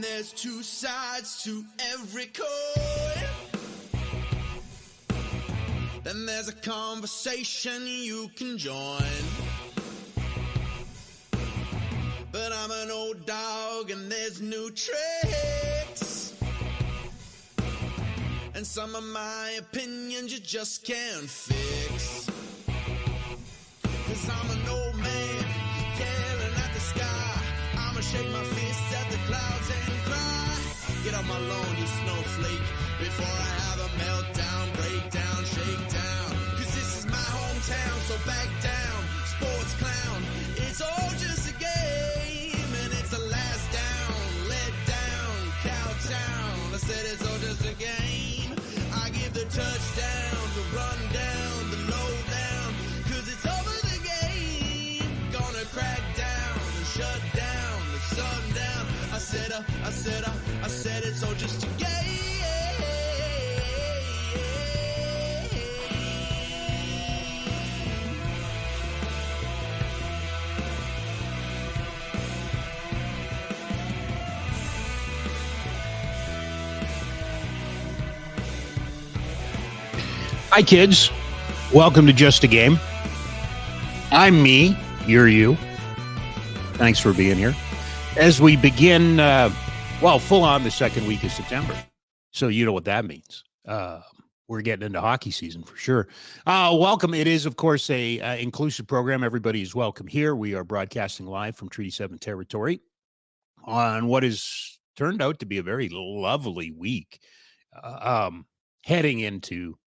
there's two sides to every coin. Then there's a conversation you can join. But I'm an old dog and there's new tricks. And some of my opinions you just can't fix. 'Cause I'm an old man yelling at the sky. I'ma shake my fists at the clouds and cry. Get off my lawn, you snowflake, before I have a meltdown, breakdown, shakedown. 'Cause this is my hometown, so back down, sports clown. It's all just a game, and it's the last down, let down, cowtown. I said it's all just a game. I give the touchdown, the run down, the low down. 'Cause it's over the game. Gonna crack down and shut down the sundown. I said it's all just a game. Hi, kids. Welcome to Just a Game. I'm me. You're you. Thanks for being here. As we begin, full on the second week of September. So you know what that means. We're getting into hockey season for sure. Welcome. It is, of course, a inclusive program. Everybody is welcome here. We are broadcasting live from Treaty 7 territory on what has turned out to be a very lovely week. Heading into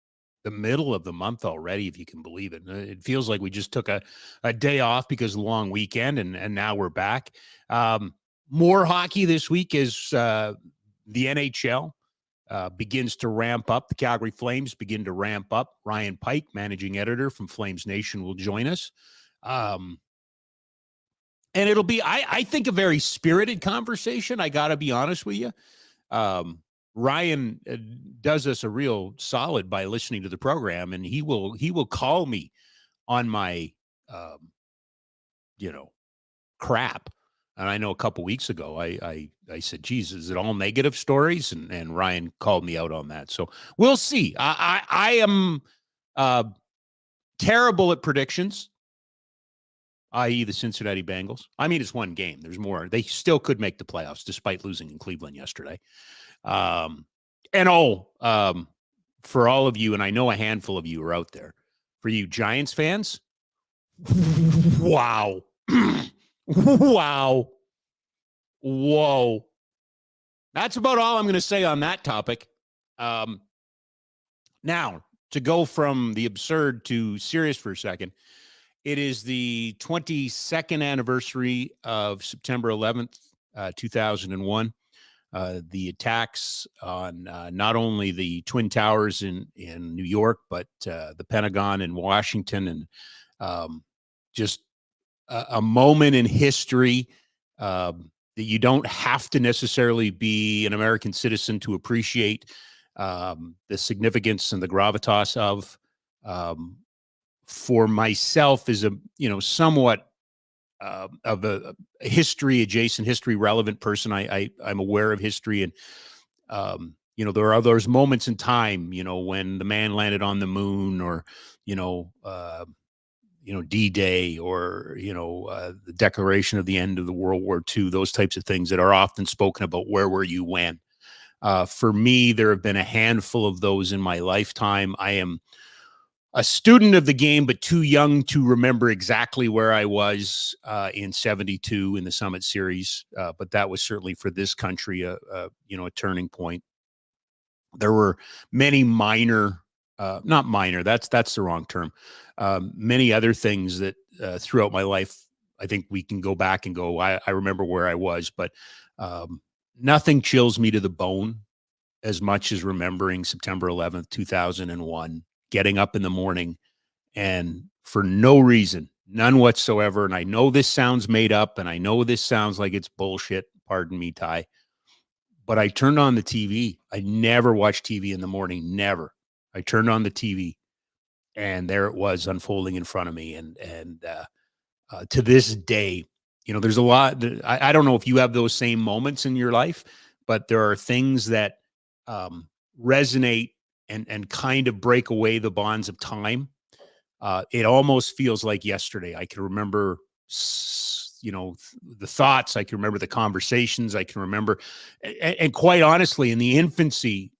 the middle of the month already, if you can believe it. It feels like we just took a day off because of the long weekend, and now we're back. More hockey this week as the NHL begins to ramp up. The Calgary Flames begin to ramp up. Ryan Pike, managing editor from FlamesNation, will join us. And it'll be, I think, a very spirited conversation. I got to be honest with you. Ryan does us a real solid by listening to the program, and he will call me on my, crap. And I know a couple weeks ago, I said, geez, is it all negative stories? And Ryan called me out on that. So we'll see. I am terrible at predictions, i.e. the Cincinnati Bengals. I mean, it's one game. There's more. They still could make the playoffs despite losing in Cleveland yesterday. For all of you, and I know a handful of you are out there, for you Giants fans, wow. Wow. Whoa. That's about all I'm going to say on that topic. Now, to go from the absurd to serious for a second, it is the 22nd anniversary of September 11th, 2001. The attacks on not only the Twin Towers in New York, but the Pentagon in Washington, and just a moment in history that you don't have to necessarily be an American citizen to appreciate the significance and the gravitas of. For myself, as a somewhat of a history adjacent, history relevant person, I'm aware of history, and there are those moments in time, when the man landed on the moon, or D-Day, or the declaration of the end of the World War II, those types of things that are often spoken about. Where were you when? For me, there have been a handful of those in my lifetime. I am a student of the game, but too young to remember exactly where I was in '72 in the Summit Series. But that was certainly for this country a turning point. There were many minor, not minor. That's the wrong term. Many other things that throughout my life, I think we can go back and go, I remember where I was, but nothing chills me to the bone as much as remembering September 11th, 2001. Getting up in the morning, and for no reason, none whatsoever. And I know this sounds made up, and I know this sounds like it's bullshit. Pardon me, Ty. But I turned on the TV. I never watch TV in the morning. Never. I turned on the TV, and there it was unfolding in front of me. And to this day, there's a lot. I don't know if you have those same moments in your life, but there are things that resonate and kind of break away the bonds of time. It almost feels like yesterday. I can remember, the thoughts. I can remember the conversations. I can remember, and quite honestly, in the infancy,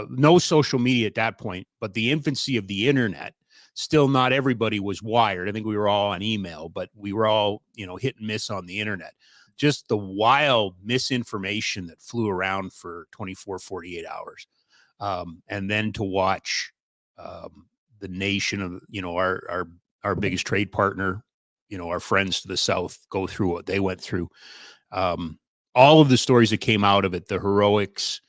no social media at that point, but the infancy of the internet, still not everybody was wired. I think we were all on email, but we were all, hit and miss on the internet. Just the wild misinformation that flew around for 24, 48 hours. And then to watch the nation of, our biggest trade partner, our friends to the south go through what they went through. All of the stories that came out of it, the heroics,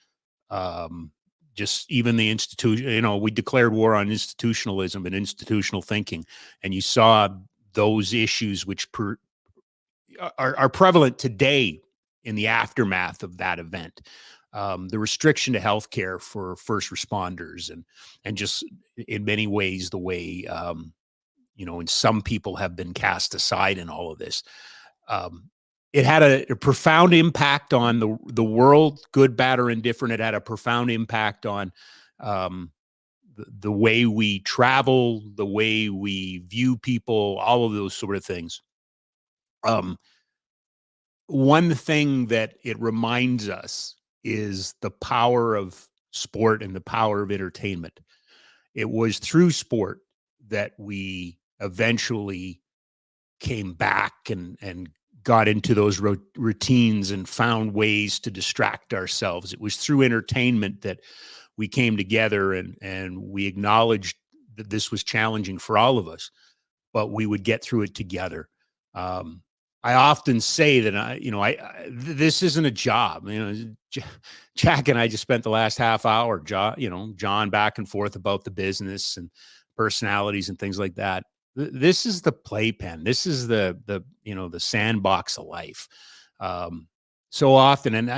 just even the institution, we declared war on institutionalism and institutional thinking. And you saw those issues which are prevalent today in the aftermath of that event. The restriction to healthcare for first responders and just in many ways, the way, and some people have been cast aside in all of this. It had a profound impact on the world, good, bad, or indifferent. It had a profound impact on the way we travel, the way we view people, all of those sort of things. One thing that it reminds us is the power of sport and the power of entertainment. It was through sport that we eventually came back and got into those routines and found ways to distract ourselves. It was through entertainment that we came together and we acknowledged that this was challenging for all of us, but we would get through it together. I often say that this isn't a job. Jack and I just spent the last half hour, John back and forth about the business and personalities and things like that. This is the playpen. This is the sandbox of life. So often, and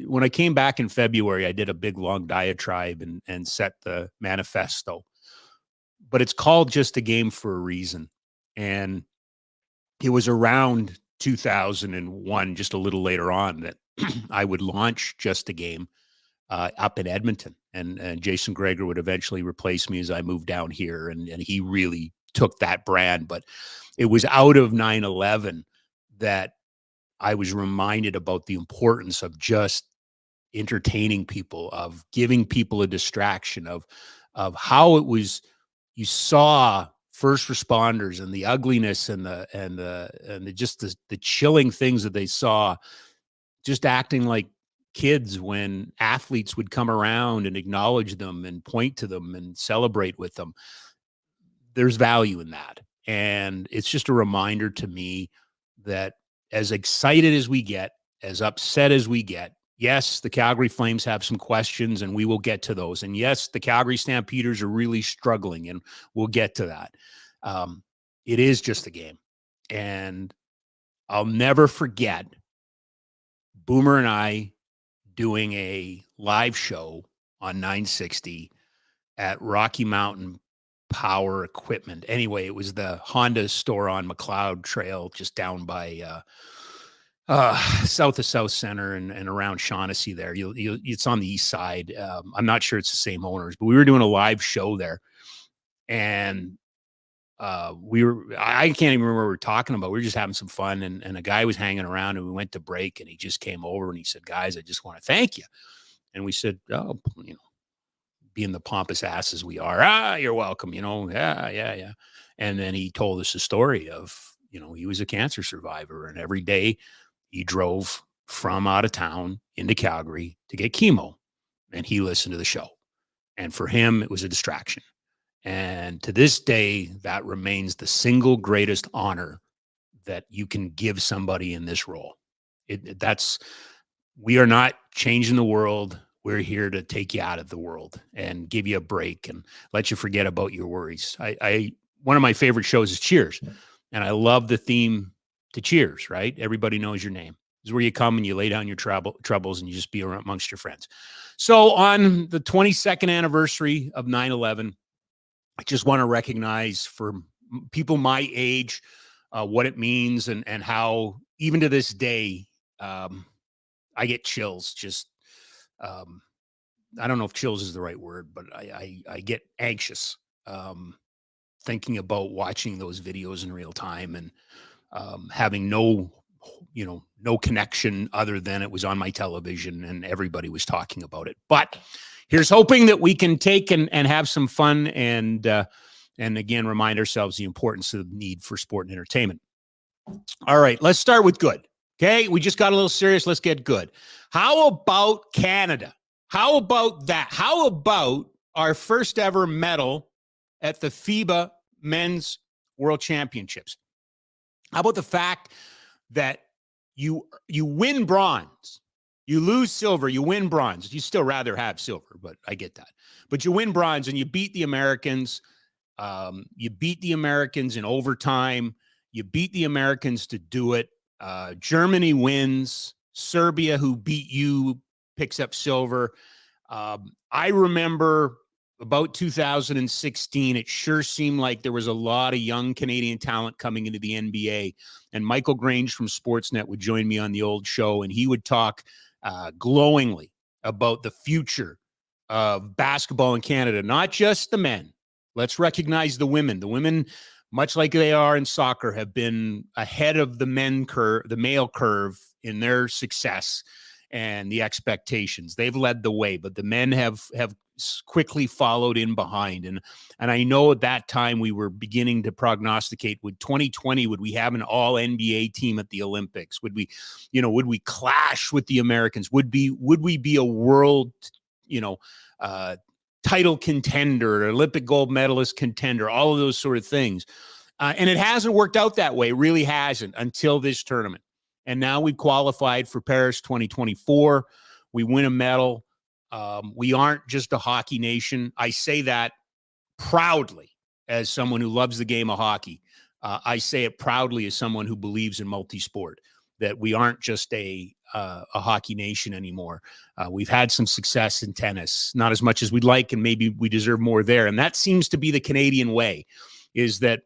when I came back in February, I did a big long diatribe and set the manifesto. But it's called Just a Game for a reason, and it was around 2001, just a little later on, that I would launch Just a Game up in Edmonton. And Jason Greger would eventually replace me as I moved down here. And he really took that brand. But it was out of 9/11 that I was reminded about the importance of just entertaining people, of giving people a distraction, of how it was. You saw first responders and the ugliness and the chilling things that they saw, just acting like kids when athletes would come around and acknowledge them and point to them and celebrate with them. There's value in that. And it's just a reminder to me that as excited as we get, as upset as we get, yes, the Calgary Flames have some questions and we will get to those. And yes, the Calgary Stampeders are really struggling and we'll get to that. It is just a game. And I'll never forget Boomer and I doing a live show on 960 at Rocky Mountain Power Equipment. Anyway, it was the Honda store on McLeod Trail, just down by south of South Center and around Shaughnessy there. It's on the east side. I'm not sure it's the same owners, but we were doing a live show there. And I can't even remember what we were talking about. We were just having some fun, and a guy was hanging around, and we went to break, and he just came over and he said, "Guys, I just want to thank you." And we said, "Oh, being the pompous asses we are, you're welcome, yeah. And then he told us a story of, he was a cancer survivor, and every day he drove from out of town into Calgary to get chemo, and he listened to the show. And for him, it was a distraction. And to this day, that remains the single greatest honor that you can give somebody in this role. We are not changing the world. We're here to take you out of the world and give you a break and let you forget about your worries. One of my favorite shows is Cheers. And I love the theme to Cheers, right? Everybody knows your name. This is where you come and you lay down your troubles and you just be amongst your friends. So on the 22nd anniversary of 9/11, I just want to recognize for people my age what it means and how even to this day, I get chills just I don't know if chills is the right word, but I get anxious thinking about watching those videos in real time and having no connection other than it was on my television and everybody was talking about it. But here's hoping that we can take and have some fun and again, remind ourselves the importance of the need for sport and entertainment. All right, let's start with good. Okay, we just got a little serious. Let's get good. How about Canada? How about that? How about our first ever medal at the FIBA Men's World Championships? How about the fact that you win bronze, you lose silver, you win bronze. You still rather have silver, but I get that. But you win bronze and you beat the Americans. You beat the Americans in overtime. You beat the Americans to do it. Germany wins. Serbia, who beat you, picks up silver. I remember about 2016, it sure seemed like there was a lot of young Canadian talent coming into the NBA. And Michael Grange from Sportsnet would join me on the old show, and he would talk glowingly about the future of basketball in Canada, not just the men. Let's recognize the women. The women, much like they are in soccer, have been ahead of the male curve in their success and the expectations. They've led the way, but the men have quickly followed in behind. And I know at that time we were beginning to prognosticate, would 2020, would we have an all NBA team at the Olympics? Would we clash with the Americans? Would we be a world, title contender, Olympic gold medalist contender, all of those sort of things. And it hasn't worked out that way. It really hasn't until this tournament. And now we've qualified for Paris 2024. We win a medal. We aren't just a hockey nation. I say that proudly as someone who loves the game of hockey. I say it proudly as someone who believes in multi-sport, that we aren't just a hockey nation anymore. We've had some success in tennis, not as much as we'd like, and maybe we deserve more there. And that seems to be the Canadian way, is that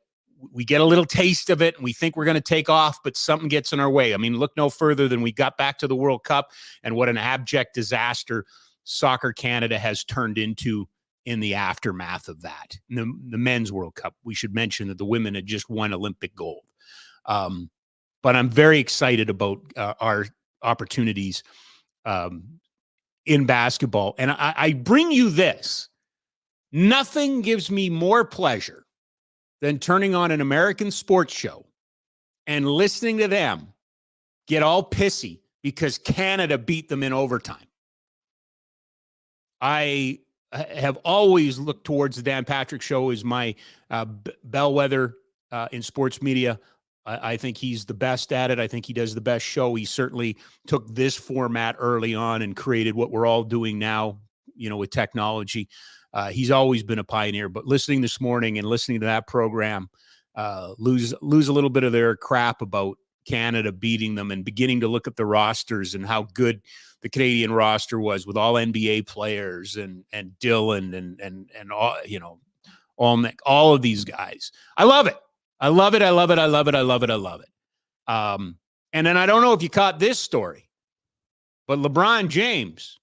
we get a little taste of it and we think we're going to take off, but something gets in our way. I mean, look no further than we got back to the World Cup and what an abject disaster Soccer Canada has turned into in the aftermath of that. The Men's World Cup, we should mention that the women had just won Olympic gold. But I'm very excited about our opportunities in basketball. And I bring you this. Nothing gives me more pleasure than turning on an American sports show and listening to them get all pissy because Canada beat them in overtime. I have always looked towards the Dan Patrick Show as my bellwether in sports media. I think he's the best at it. I think he does the best show. He certainly took this format early on and created what we're all doing now, with technology. He's always been a pioneer, but listening this morning and listening to that program, lose a little bit of their crap about Canada beating them and beginning to look at the rosters and how good the Canadian roster was with all NBA players and Dylan and all, all of these guys. I love it. I love it. I love it. I love it. I love it. I love it. And then I don't know if you caught this story, but LeBron James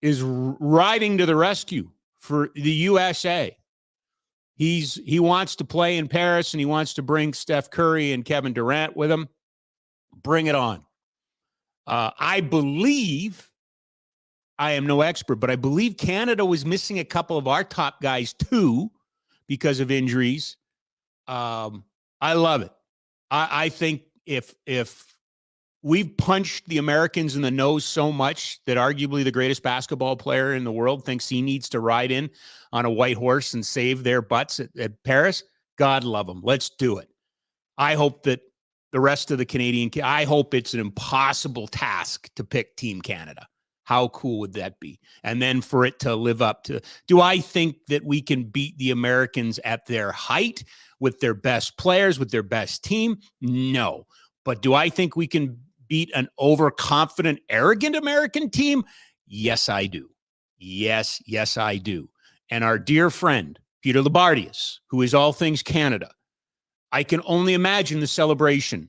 is riding to the rescue for the USA. He wants to play in Paris and he wants to bring Steph Curry and Kevin Durant with him. Bring it on. I believe, I am no expert, but I believe Canada was missing a couple of our top guys too because of injuries. I love it. I think if we've punched the Americans in the nose so much that arguably the greatest basketball player in the world thinks he needs to ride in on a white horse and save their butts at Paris, God love them. Let's do it. I hope that the rest of the Canadian, I hope it's an impossible task to pick Team Canada. How cool would that be? And then for it to live up to, do I think that we can beat the Americans at their height with their best players, with their best team? No. But do I think we can beat an overconfident, arrogant American team? Yes, I do. Yes, I do. And our dear friend, Peter Labardius, who is all things Canada, I can only imagine the celebration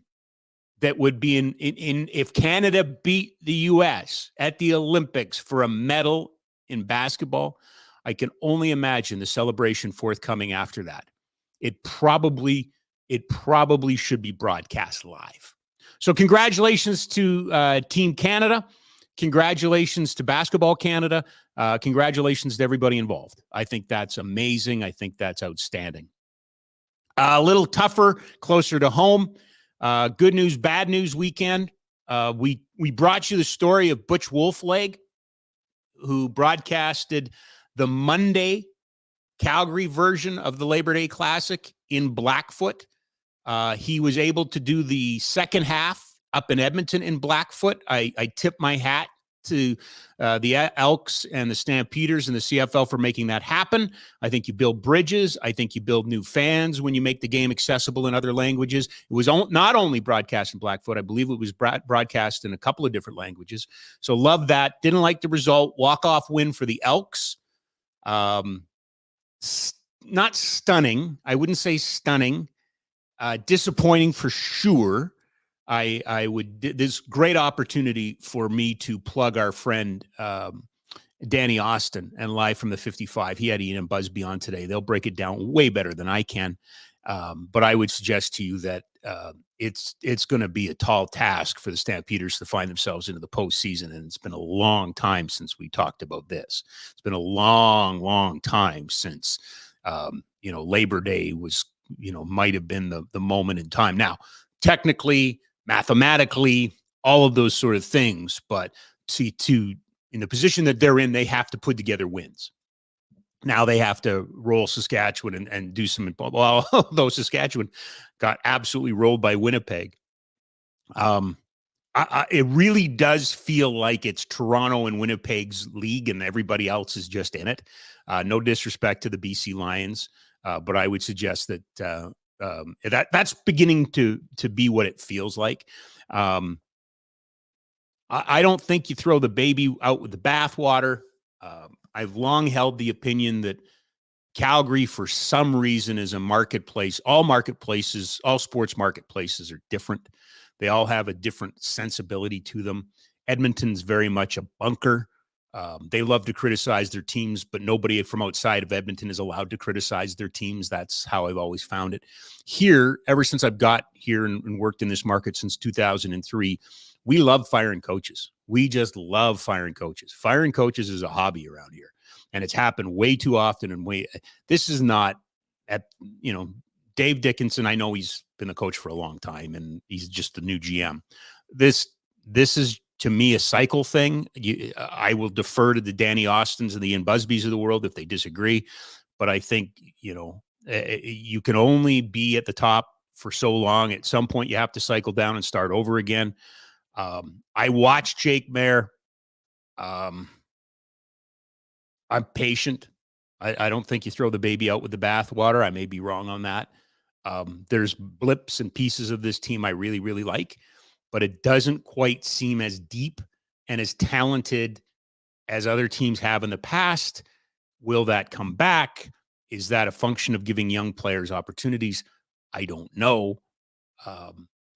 that would be in if Canada beat the U.S. at the Olympics for a medal in basketball. I can only imagine the celebration forthcoming after that. It probably should be broadcast live. So congratulations to Team Canada. Congratulations to Basketball Canada. Congratulations to everybody involved. I think that's amazing. I think that's outstanding. A little tougher, closer to home. Good news, bad news weekend. We brought you the story of Butch Wolfleg, who broadcasted the Monday Calgary version of the Labor Day Classic in Blackfoot. He was able to do the second half up in Edmonton in Blackfoot. I tip my hat to the Elks and the Stampeders and the CFL for making that happen. I think you build bridges. I think you build new fans when you make the game accessible in other languages. It was not only broadcast in Blackfoot. I believe it was broadcast in a couple of different languages. So love that. Didn't like the result. Walk-off win for the Elks. Not stunning. I wouldn't say stunning. Disappointing for sure. This great opportunity for me to plug our friend Danny Austin and Live from the 55. He had Ian and Busby on today. They'll break it down way better than I can. But I would suggest to you that it's going to be a tall task for the Stampeders to find themselves into the postseason. And it's been a long time since we talked about this. It's been a long, long time since, Labor Day was, might have been the moment in time. Now, technically, mathematically, all of those sort of things, but in the position that they're in, they have to put together wins. Now they have to roll Saskatchewan and do some, well, although Saskatchewan got absolutely rolled by Winnipeg. It really does feel like it's Toronto and Winnipeg's league and everybody else is just in it. No disrespect to the BC Lions, but I would suggest that that's beginning to be what it feels like. I don't think you throw the baby out with the bathwater. I've long held the opinion that Calgary, for some reason, is a marketplace. All sports marketplaces are different. They all have a different sensibility to them. Edmonton's very much a bunker. They love to criticize their teams, but nobody from outside of Edmonton is allowed to criticize their teams. That's how I've always found it. Here, ever since I've got here and worked in this market since 2003, we love firing coaches. We just love firing coaches. Firing coaches is a hobby around here, and it's happened way too often. And this is not Dave Dickinson. I know he's been a coach for a long time, and he's just the new GM. This is, to me, a cycle thing. I will defer to the Danny Austins and the Ian Busbys of the world if they disagree. But I think, you can only be at the top for so long. At some point, you have to cycle down and start over again. I watched Jake Mayer. I'm patient. I don't think you throw the baby out with the bathwater. I may be wrong on that. There's blips and pieces of this team I really, really like, but it doesn't quite seem as deep and as talented as other teams have in the past. Will that come back? Is that a function of giving young players opportunities? I don't know.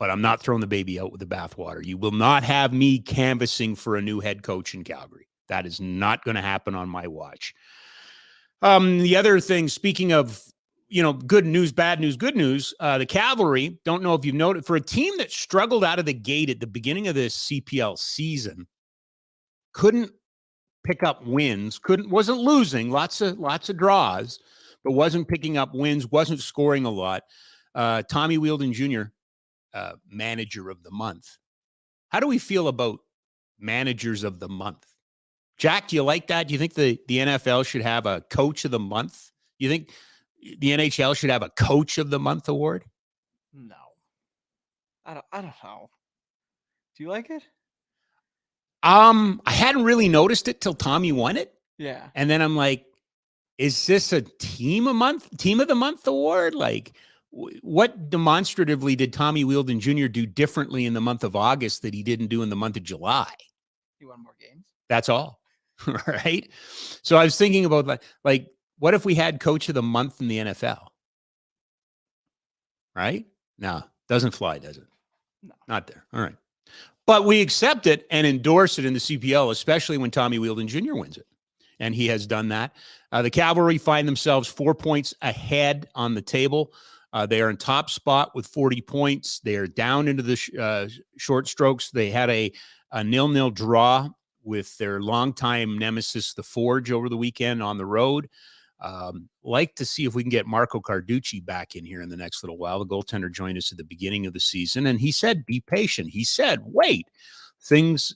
But I'm not throwing the baby out with the bathwater. You will not have me canvassing for a new head coach in Calgary. That is not going to happen on my watch. The other thing, speaking of, good news, bad news, good news, the Cavalry, don't know if you've noted, for a team that struggled out of the gate at the beginning of this CPL season, couldn't pick up wins, wasn't losing, lots of draws, but wasn't picking up wins, wasn't scoring a lot. Tommy Wheeldon Jr., manager of the month. How do we feel about managers of the month? Jack, do you like that? Do you think the NFL should have a coach of the month? You think the NHL should have a coach of the month award? No. I don't know. Do you like it? I hadn't really noticed it till Tommy won it. Yeah. And then I'm like, is this a team of the month award? Like, what demonstratively did Tommy Wheeldon Jr. do differently in the month of August that he didn't do in the month of July? He won more games. That's all. Right. So I was thinking about like, what if we had coach of the month in the NFL? Right? No, doesn't fly, does it? No. Not there. All right. But we accept it and endorse it in the CPL, especially when Tommy Wheeldon Jr. wins it. And he has done that. The Cavalry find themselves 4 points ahead on the table. They are in top spot with 40 points. They are down into the short strokes. They had a 0-0 draw with their longtime nemesis, the Forge, over the weekend on the road. Like to see if we can get Marco Carducci back in here in the next little while. The goaltender joined us at the beginning of the season, and he said, be patient. He said, wait, things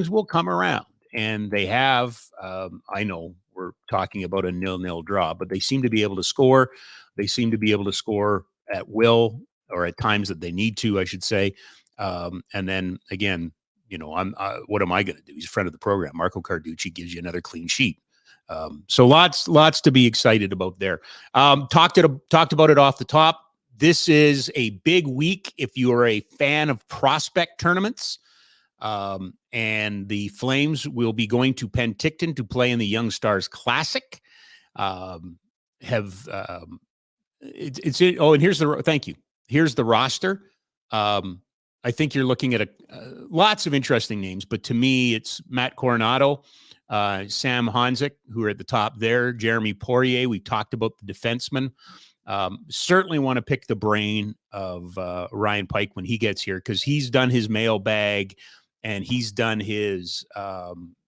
will come around. And they have. I know we're talking about a 0-0 draw, but they seem to be able to score. They seem to be able to score at will, or at times that they need to, I should say. And then again, what am I going to do? He's a friend of the program. Marco Carducci gives you another clean sheet. So lots to be excited about there. Talked about it off the top. This is a big week if you are a fan of prospect tournaments. And the Flames will be going to Penticton to play in the Young Stars Classic. And here's the roster. I think you're looking at lots of interesting names, but to me, it's Matt Coronado, Sam Honzik, who are at the top there, Jeremy Poirier. We talked about the defenseman. Certainly want to pick the brain of Ryan Pike when he gets here, because he's done his mailbag and he's done his,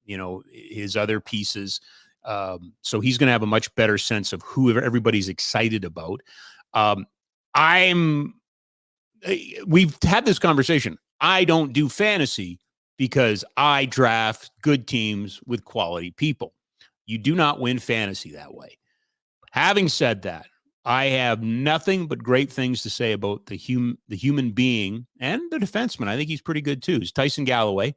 his other pieces. So he's going to have a much better sense of who everybody's excited about. We've had this conversation. I don't do fantasy because I draft good teams with quality people. You do not win fantasy that way. Having said that, I have nothing but great things to say about the human being and the defenseman. I think he's pretty good too. It's Tyson Galloway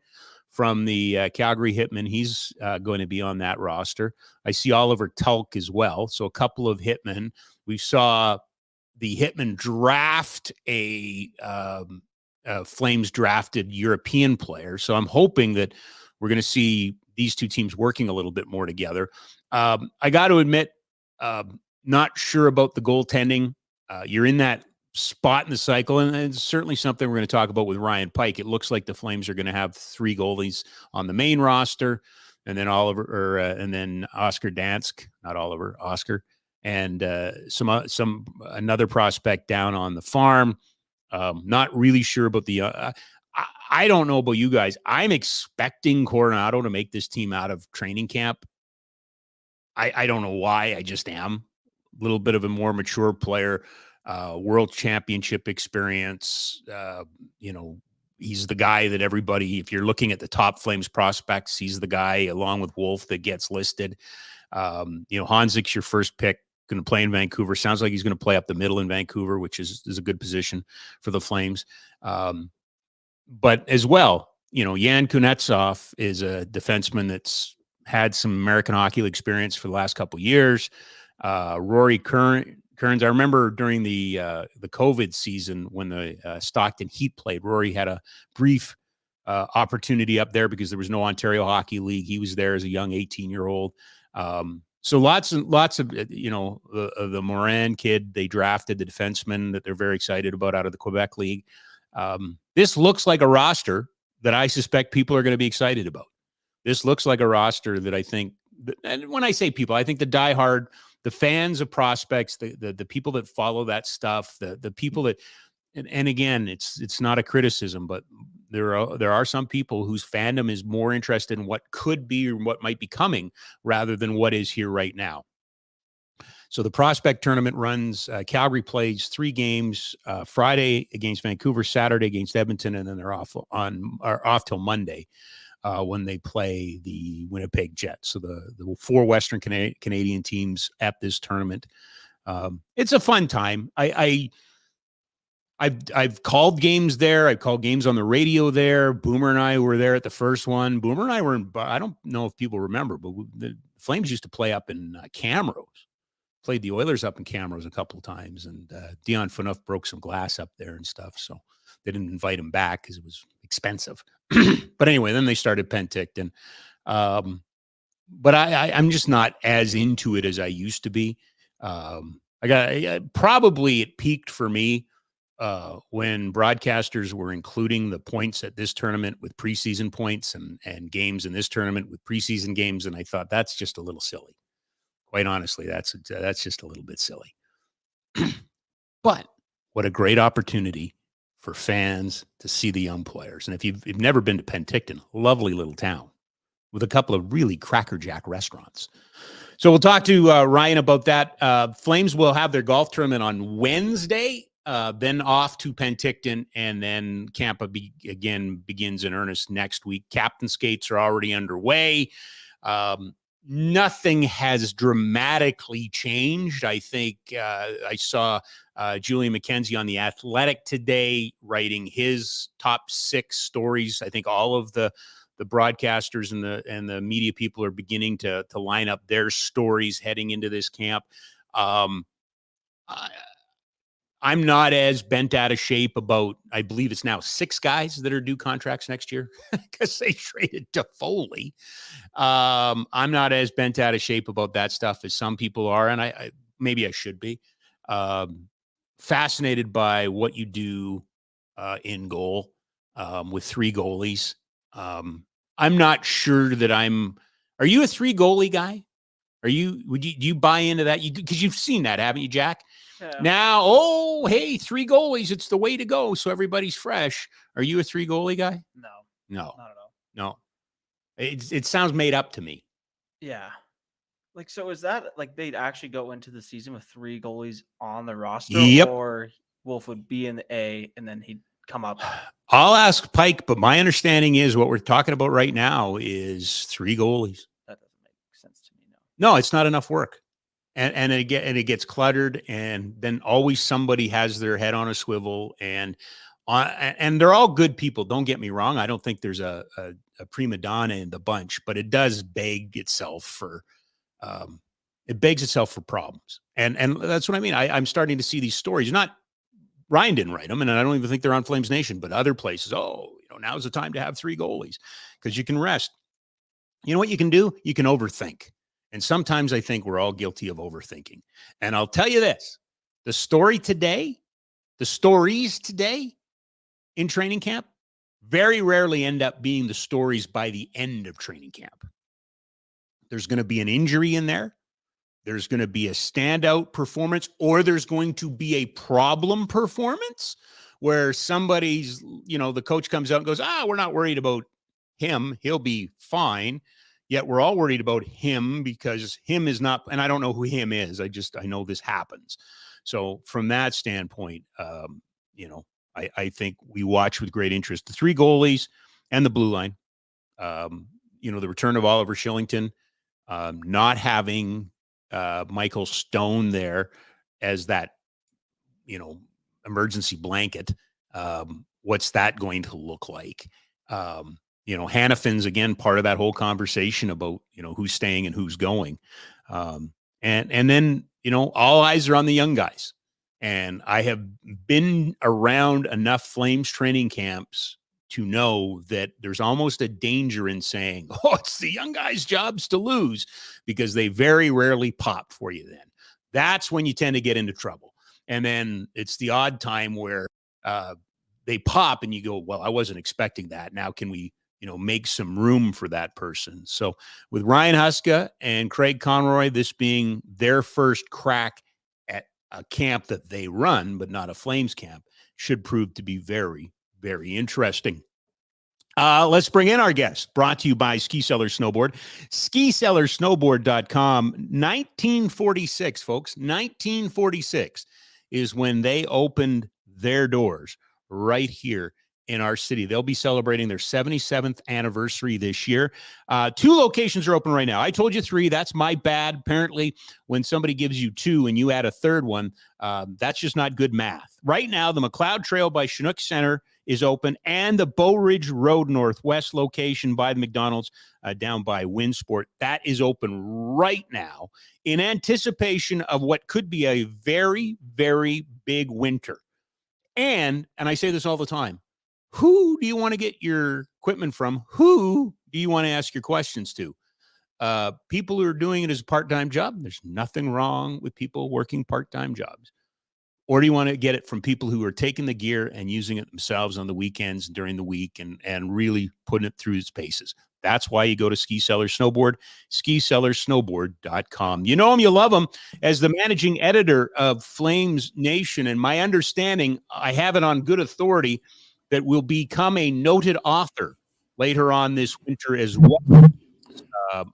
from the Calgary Hitmen. He's going to be on that roster. I see Oliver Tulk as well. So a couple of Hitmen. We saw the Hitmen draft a Flames drafted European player. So I'm hoping that we're going to see these two teams working a little bit more together. I got to admit, not sure about the goaltending. You're in that spot in the cycle, and it's certainly something we're going to talk about with Ryan Pike. It looks like the Flames are going to have 3 goalies on the main roster, and then Oscar Dansk, not Oliver, Oscar, and another prospect down on the farm. Not really sure about the. I don't know about you guys. I'm expecting Coronado to make this team out of training camp. I don't know why. I just am. A little bit of a more mature player, world championship experience. He's the guy that everybody, if you're looking at the top Flames prospects, he's the guy along with Wolf that gets listed. Honzik's your first pick, going to play in Vancouver. Sounds like he's going to play up the middle in Vancouver, which is a good position for the Flames. But as well, Yan Kuznetsov is a defenseman that's had some American Hockey League experience for the last couple of years. Rory Kearns, I remember during the COVID season when the Stockton Heat played, Rory had a brief opportunity up there because there was no Ontario Hockey League. He was there as a young 18-year-old. So lots of the Morin kid they drafted, the defenseman that they're very excited about out of the Quebec League. This looks like a roster that I suspect people are going to be excited about. This looks like a roster that I think, and when I say people, I think the diehard, the fans of prospects, the people that follow that stuff, the people that, and again, it's not a criticism, but there are some people whose fandom is more interested in what could be or what might be coming rather than what is here right now. So the prospect tournament runs. Calgary plays 3 games: Friday against Vancouver, Saturday against Edmonton, and then they're off till Monday when they play the Winnipeg Jets. So the 4 Western Canadian teams at this tournament. It's a fun time. I've called games there. I've called games on the radio there. Boomer and I were there at the first one. Boomer and I were in, I don't know if people remember, but the Flames used to play up in Camrose. Played the Oilers up in Camrose a couple of times, and Dion Phaneuf broke some glass up there and stuff. So they didn't invite him back because it was expensive. But anyway, then they started Penticton. But I'm just not as into it as I used to be. Probably it peaked for me when broadcasters were including the points at this tournament with preseason points and games in this tournament with preseason games. And I thought that's just a little silly. Quite honestly, that's just a little bit silly. But what a great opportunity for fans to see the young players. And if you've never been to Penticton, lovely little town with a couple of really crackerjack restaurants. So we'll talk to Ryan about that. Flames will have their golf tournament on Wednesday, then off to Penticton, and then camp again begins in earnest next week. Captain skates are already underway. Nothing has dramatically changed. I think I saw Julian McKenzie on The Athletic today writing his top 6 stories. I think all of the broadcasters and the media people are beginning to line up their stories heading into this camp. I'm not as bent out of shape about, I believe it's now 6 guys that are due contracts next year because they traded to Foley. I'm not as bent out of shape about that stuff as some people are, and I maybe I should be. Fascinated by what you do in goal with 3 goalies. I'm not sure that are you a 3 goalie guy? Do you buy into that? Because you've seen that, haven't you, Jack? Yeah. Now, hey, 3 goalies, it's the way to go. So everybody's fresh. Are you a 3 goalie guy? No, No, not at all. no. It sounds made up to me. Yeah. Like, so is that like they'd actually go into the season with 3 goalies on the roster? Yep. Or Wolf would be in the A and then he'd come up? I'll ask Pike, but my understanding is what we're talking about right now is 3 goalies. That doesn't make sense to me. No. No, it's not enough work. And it gets cluttered, and then always somebody has their head on a swivel, and they're all good people. Don't get me wrong. I don't think there's a prima donna in the bunch, but it does beg itself for problems. And that's what I mean. I'm starting to see these stories. Ryan didn't write them, and I don't even think they're on Flames Nation, but other places. Now's the time to have 3 goalies because you can rest. You know what you can do? You can overthink. And sometimes I think we're all guilty of overthinking. And I'll tell you this, the stories today in training camp very rarely end up being the stories by the end of training camp. There's going to be an injury in there. There's going to be a standout performance, or there's going to be a problem performance where somebody's, the coach comes out and goes, we're not worried about him. He'll be fine. Yet we're all worried about him because him is not, and I don't know who him is. I know this happens. So from that standpoint, I think we watch with great interest the 3 goalies and the blue line. The return of Oliver Shillington, not having Michael Stone there as that, emergency blanket. What's that going to look like? Hannafin's again part of that whole conversation about who's staying and who's going, and then all eyes are on the young guys. And I have been around enough Flames training camps to know that there's almost a danger in saying, it's the young guys' jobs to lose, because they very rarely pop for you. Then that's when you tend to get into trouble, and then it's the odd time where they pop and you go, well, I wasn't expecting that. Now can we make some room for that person? So with Ryan Huska and Craig Conroy, this being their first crack at a camp that they run, but not a Flames camp, should prove to be very, very interesting. Let's bring in our guest, brought to you by Ski Cellar Snowboard. SkiCellarSnowboard.com. 1946, folks. 1946 is when they opened their doors right here in our city. They'll be celebrating their 77th anniversary this year. 2 locations are open right now. I told you 3. That's my bad. Apparently, when somebody gives you 2 and you add a third one, that's just not good math. Right now, the McLeod Trail by Chinook Center is open, and the Bow Ridge Road Northwest location by the McDonald's down by Winsport, that is open right now in anticipation of what could be a very, very big winter. And I say this all the time, who do you want to get your equipment from? Who do you want to ask your questions to? People who are doing it as a part-time job. There's nothing wrong with people working part-time jobs. Or do you want to get it from people who are taking the gear and using it themselves on the weekends during the week and really putting it through its paces? That's why you go to Ski Cellar Snowboard, skicellarsnowboard.com. You know him, you love him. As the managing editor of Flames Nation, and my understanding, I have it on good authority, that will become a noted author later on this winter as well.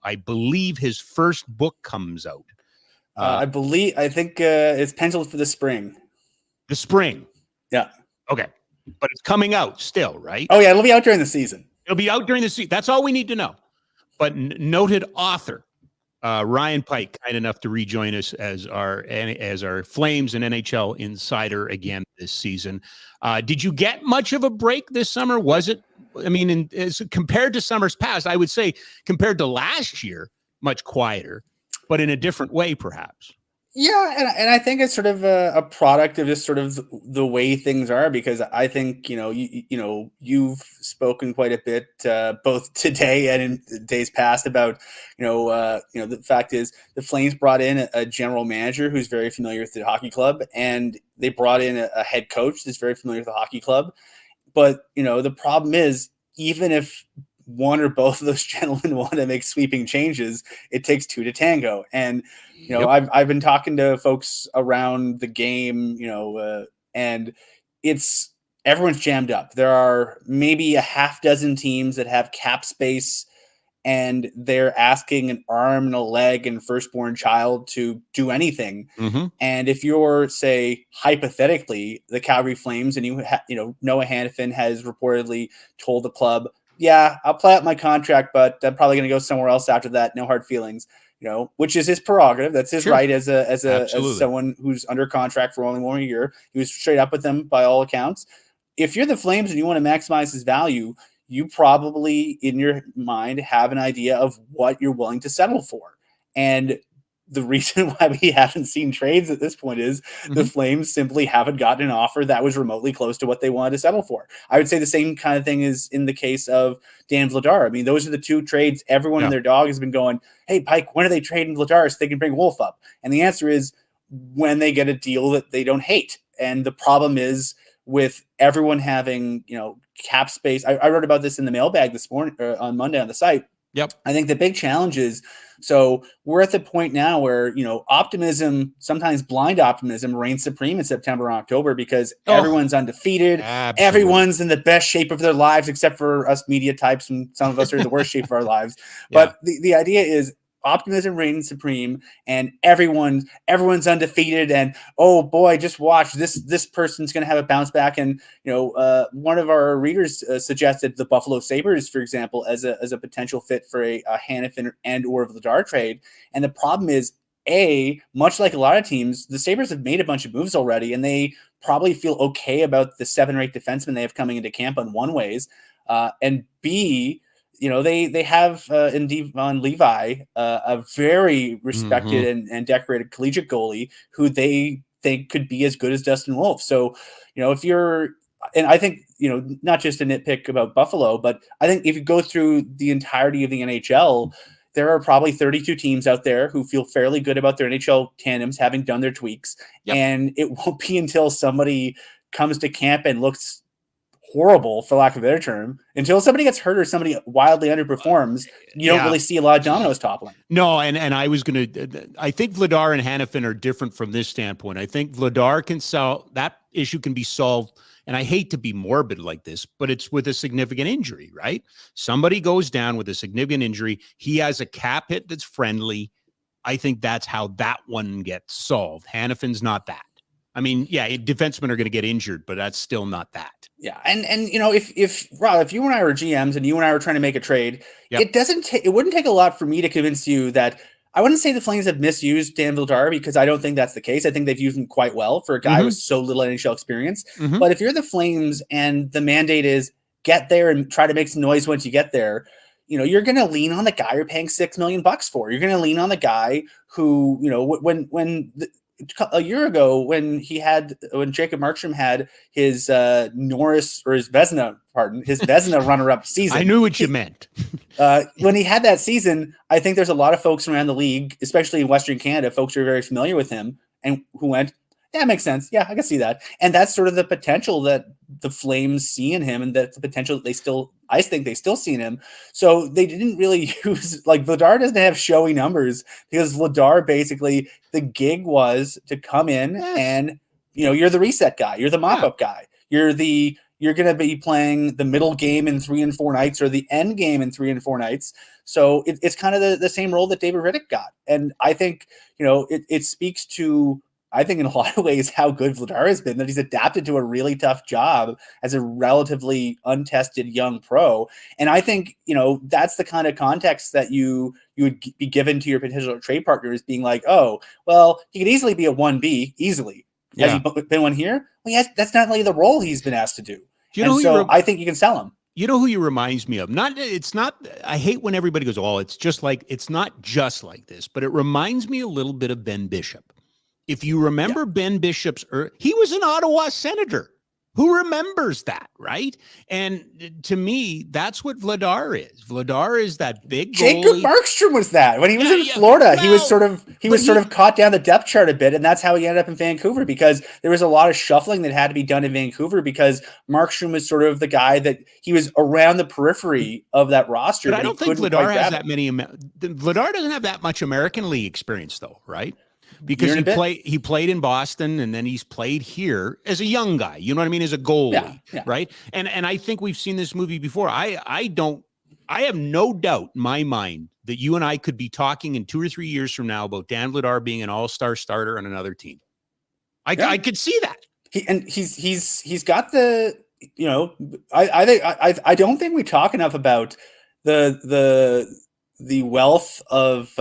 I believe his first book comes out. I think it's penciled for the spring. The spring. Yeah. Okay. But it's coming out still, right? Oh, yeah. It'll be out during the season. It'll be out during the season. That's all we need to know. But noted author Ryan Pike, kind enough to rejoin us as our Flames and NHL insider again this season. Did you get much of a break this summer? Was it? I mean, as compared to summers past, I would say compared to last year, much quieter, but in a different way, perhaps. Yeah, and I think it's sort of a product of just sort of the way things are, because I think you've spoken quite a bit both today and in days past about the fact is the Flames brought in a general manager who's very familiar with the hockey club, and they brought in a head coach that's very familiar with the hockey club. But the problem is, even if one or both of those gentlemen want to make sweeping changes, it takes two to tango. And I've been talking to folks around the game, and everyone's jammed up. There are maybe a half dozen teams that have cap space, and they're asking an arm and a leg and firstborn child to do anything. Mm-hmm. And if you're, say, hypothetically, the Calgary Flames, and Noah Hannafin has reportedly told the club, yeah, I'll play out my contract, but I'm probably going to go somewhere else after that. No hard feelings, which is his prerogative. That's his right as someone who's under contract for only 1 year. He was straight up with them by all accounts. If you're the Flames and you want to maximize his value, you probably in your mind have an idea of what you're willing to settle for. And the reason why we haven't seen trades at this point is the Flames simply haven't gotten an offer that was remotely close to what they wanted to settle for. I would say the same kind of thing is in the case of Dan Vladar. I mean, those are the two trades everyone and their dog has been going, hey, Pike, when are they trading Vladar so they can bring Wolf up? And the answer is when they get a deal that they don't hate. And the problem is with everyone having, cap space. I wrote about this in the mailbag this morning or on Monday on the site. Yep. I think the big challenge is, so we're at the point now where, optimism, sometimes blind optimism, reigns supreme in September and October because everyone's undefeated. Absolutely. Everyone's in the best shape of their lives, except for us media types. And some of us are in the worst shape of our lives. But the idea is optimism reigns supreme, and everyone's undefeated. And oh boy, just watch this person's going to have a bounce back. And one of our readers suggested the Buffalo Sabres, for example, as a potential fit for a Hannafin and or Vladar trade. And the problem is, much like a lot of teams, the Sabres have made a bunch of moves already, and they probably feel okay about the 7 or 8 defensemen they have coming into camp on one ways, and B, they have in Devon Levi a very respected and decorated collegiate goalie who they think could be as good as Dustin Wolf. So, if you're, and I think, not just a nitpick about Buffalo, but I think if you go through the entirety of the NHL, there are probably 32 teams out there who feel fairly good about their NHL tandems having done their tweaks. Yep. And it won't be until somebody comes to camp and looks horrible, for lack of a better term, until somebody gets hurt or somebody wildly underperforms, you don't really see a lot of dominoes toppling. No, and I think Vladar and Hannafin are different from this standpoint. I think Vladar that issue can be solved, and I hate to be morbid like this, but it's with a significant injury, right? Somebody goes down with a significant injury. He has a cap hit that's friendly. I think that's how that one gets solved. Hannafin's not that. I mean, defensemen are going to get injured, but that's still not that. Yeah, and if Rob, if you and I were GMs and you and I were trying to make a trade, it wouldn't take a lot for me to convince you that I wouldn't say the Flames have misused Dan Vladar, because I don't think that's the case. I think they've used him quite well for a guy with so little NHL experience. But if you're the Flames and the mandate is get there and try to make some noise once you get there, you're going to lean on the guy you're paying $6 million for. You're going to lean on the guy who, a year ago when Jacob Markstrom had his Norris or his Vezina runner-up season. I knew what you meant. When he had that season, I think there's a lot of folks around the league, especially in Western Canada, folks who are very familiar with him and who went, That makes sense. Yeah, I can see that. And that's sort of the potential that the Flames see in him, and that's the potential that I think they still see in him. So they didn't really use, like, Vladar doesn't have showy numbers because Vladar basically, the gig was to come in and, you're the reset guy. You're the mop-up guy. You're going to be playing the middle game in 3 and 4 nights or the end game in 3 and 4 nights. So it's kind of the same role that David Riddick got. And I think, it speaks to, I think in a lot of ways, how good Vladar has been, that he's adapted to a really tough job as a relatively untested young pro. And I think, that's the kind of context that you would be given to your potential trade partners, being like, oh, well, he could easily be a 1B, easily. Yeah. Has he been one here? Well, yes, that's not really the role he's been asked to do. I think you can sell him. You know who he reminds me of? I hate when everybody goes, oh, it's not just like this, but it reminds me a little bit of Ben Bishop. If you remember Ben Bishop's, he was an Ottawa Senator. Who remembers that, right? And to me, that's what Vladar is. Vladar is that big goalie. Jacob Markstrom was that. When he was in Florida, he was sort of caught down the depth chart a bit, and that's how he ended up in Vancouver, because there was a lot of shuffling that had to be done in Vancouver because Markstrom was sort of the guy that he was around the periphery of that roster. But I don't think Vladar has that many. Vladar doesn't have that much American League experience, though, right? Because he played in Boston, and then he's played here as a young guy. You know what I mean? As a goalie, right? And I think we've seen this movie before. I have no doubt in my mind that you and I could be talking in 2 or 3 years from now about Dan Vladar being an all-star starter on another team. I could see that. He's got the, I don't think we talk enough about the wealth of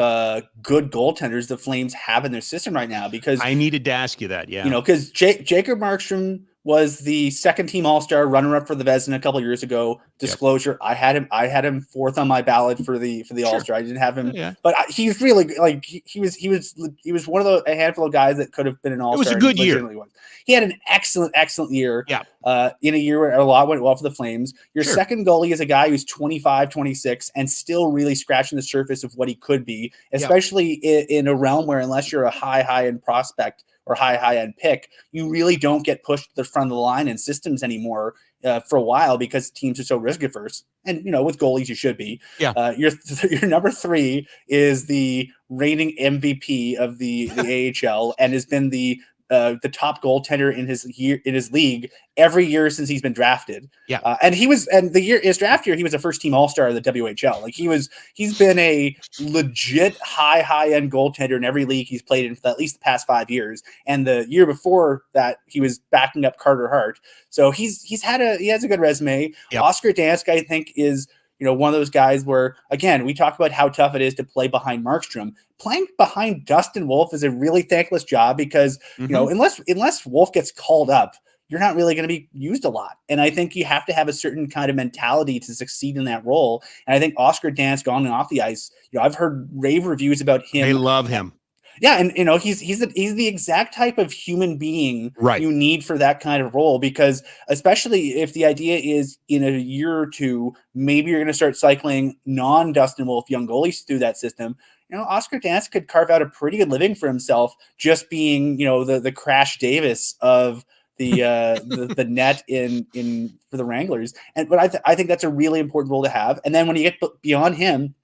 good goaltenders the Flames have in their system right now, because I needed to ask you that. Yeah. Because Jacob Markstrom was the second team All-Star, runner-up for the Vezina a couple of years ago. Disclosure, I had him fourth on my ballot for the All-Star. I didn't have him, but he's really, like, he was one of a handful of guys that could have been an All-Star. It was a good year. He had an excellent year. Yeah. In a year where a lot went well for the Flames. Your second goalie is a guy who's 25, 26, and still really scratching the surface of what he could be, especially in a realm where, unless you're a high-end prospect or high-end pick, you really don't get pushed to the front of the line in systems anymore for a while, because teams are so risk-averse. And, with goalies, you should be. Yeah. Your number 3 is the reigning MVP of the AHL and has been the top goaltender in his league every year since he's been drafted. Yeah. And his draft year, he was a first team All-Star of the WHL. Like, he's been a legit high-end goaltender in every league he's played in for at least the past 5 years. And the year before that, he was backing up Carter Hart. So he has a good resume. Yep. Oscar Dansk, I think, is, one of those guys where, again, we talk about how tough it is to play behind Markstrom. Playing behind Dustin Wolf is a really thankless job, because, unless Wolf gets called up, you're not really going to be used a lot. And I think you have to have a certain kind of mentality to succeed in that role. And I think Oscar Dansk on and off the ice, I've heard rave reviews about him. They love him. Yeah, and he's the exact type of human being you need for that kind of role, because especially if the idea is in a year or two, maybe you're going to start cycling non-Dustin Wolf young goalies through that system. Oscar Dansk could carve out a pretty good living for himself just being, the Crash Davis of the net in for the Wranglers. But I think that's a really important role to have. And then when you get beyond him,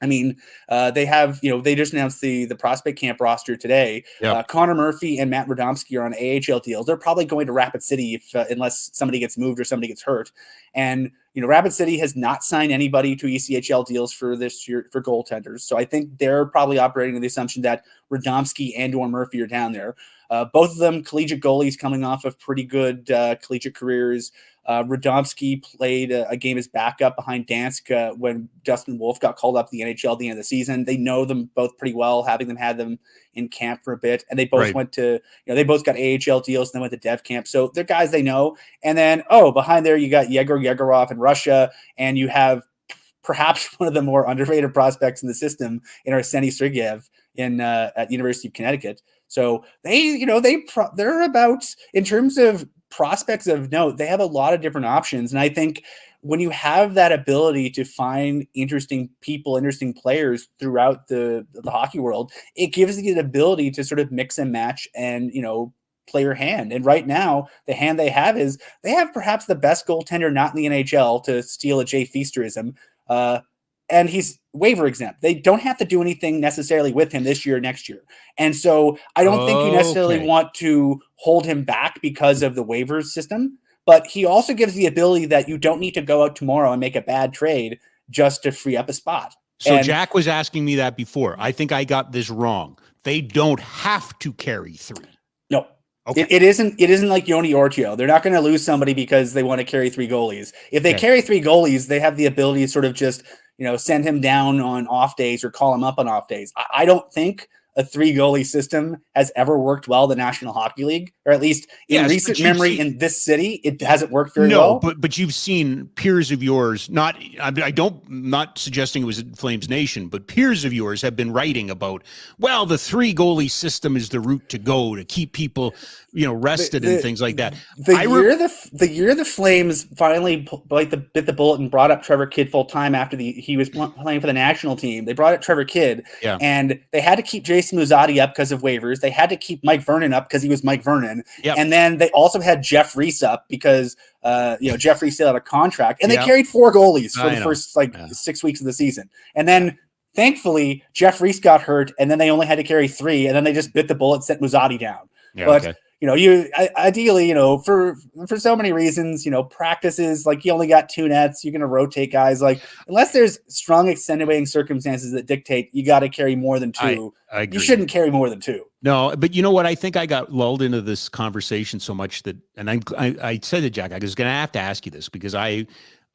I mean, they just announced the prospect camp roster today. Yep. Connor Murphy and Matt Radomski are on AHL deals. They're probably going to Rapid City unless somebody gets moved or somebody gets hurt. And, Rapid City has not signed anybody to ECHL deals for this year for goaltenders. So I think they're probably operating on the assumption that Radomski and or Murphy are down there. Both of them collegiate goalies coming off of pretty good collegiate careers. Radomski played a game as backup behind Dansk when Dustin Wolf got called up to the NHL at the end of the season. They know them both pretty well, having them had them in camp for a bit. And they both went to, they both got AHL deals and then went to dev camp. So they're guys they know. And then, behind there, you got Yegor Yegorov in Russia, and you have perhaps one of the more underrated prospects in the system in Arseny Sergeyev at University of Connecticut. So they're about, in terms of prospects of note, they have a lot of different options. And I think when you have that ability to find interesting people, interesting players throughout the hockey world, it gives you the ability to sort of mix and match and, player hand. And right now, the hand they have is they have perhaps the best goaltender not in the NHL, to steal a Jay Feasterism. And he's waiver exempt. They don't have to do anything necessarily with him this year or next year. And so I don't think you necessarily want to hold him back because of the waiver system. But he also gives the ability that you don't need to go out tomorrow and make a bad trade just to free up a spot. So Jack was asking me that before. I think I got this wrong. They don't have to carry 3. No. Okay. It isn't like Yoni Ortio. They're not going to lose somebody because they want to carry 3 goalies. If they carry 3 goalies, they have the ability to sort of just, send him down on off days or call him up on off days. I don't think a 3 goalie system has ever worked well in the National Hockey League, or at least in recent memory in this city, it hasn't worked very well. But you've seen peers of yours, not suggesting it was Flames Nation, but peers of yours have been writing about, well, the 3 goalie system is the route to go to keep people, rested and things like that. The year the Flames finally bit the bullet and brought up Trevor Kidd full time after he was playing for the national team, they brought up Trevor Kidd, and they had to keep Jason Muzzatti up because of waivers. They had to keep Mike Vernon up because he was Mike Vernon, and then they also had Jeff Reese up because Jeff Reese still had a contract, and they carried 4 goalies for the first 6 weeks of the season, and then. Thankfully, Jeff Reese got hurt, and then they only had to carry 3, and then they just bit the bullet, sent Muzzatti down. Ideally, for so many reasons, practices, like you only got 2 nets, you're going to rotate guys. Like, unless there's strong extenuating circumstances that dictate you got to carry more than 2, I agree. You shouldn't carry more than 2. No, but you know what? I think I got lulled into this conversation so much that, and I said to Jack, I was going to have to ask you this because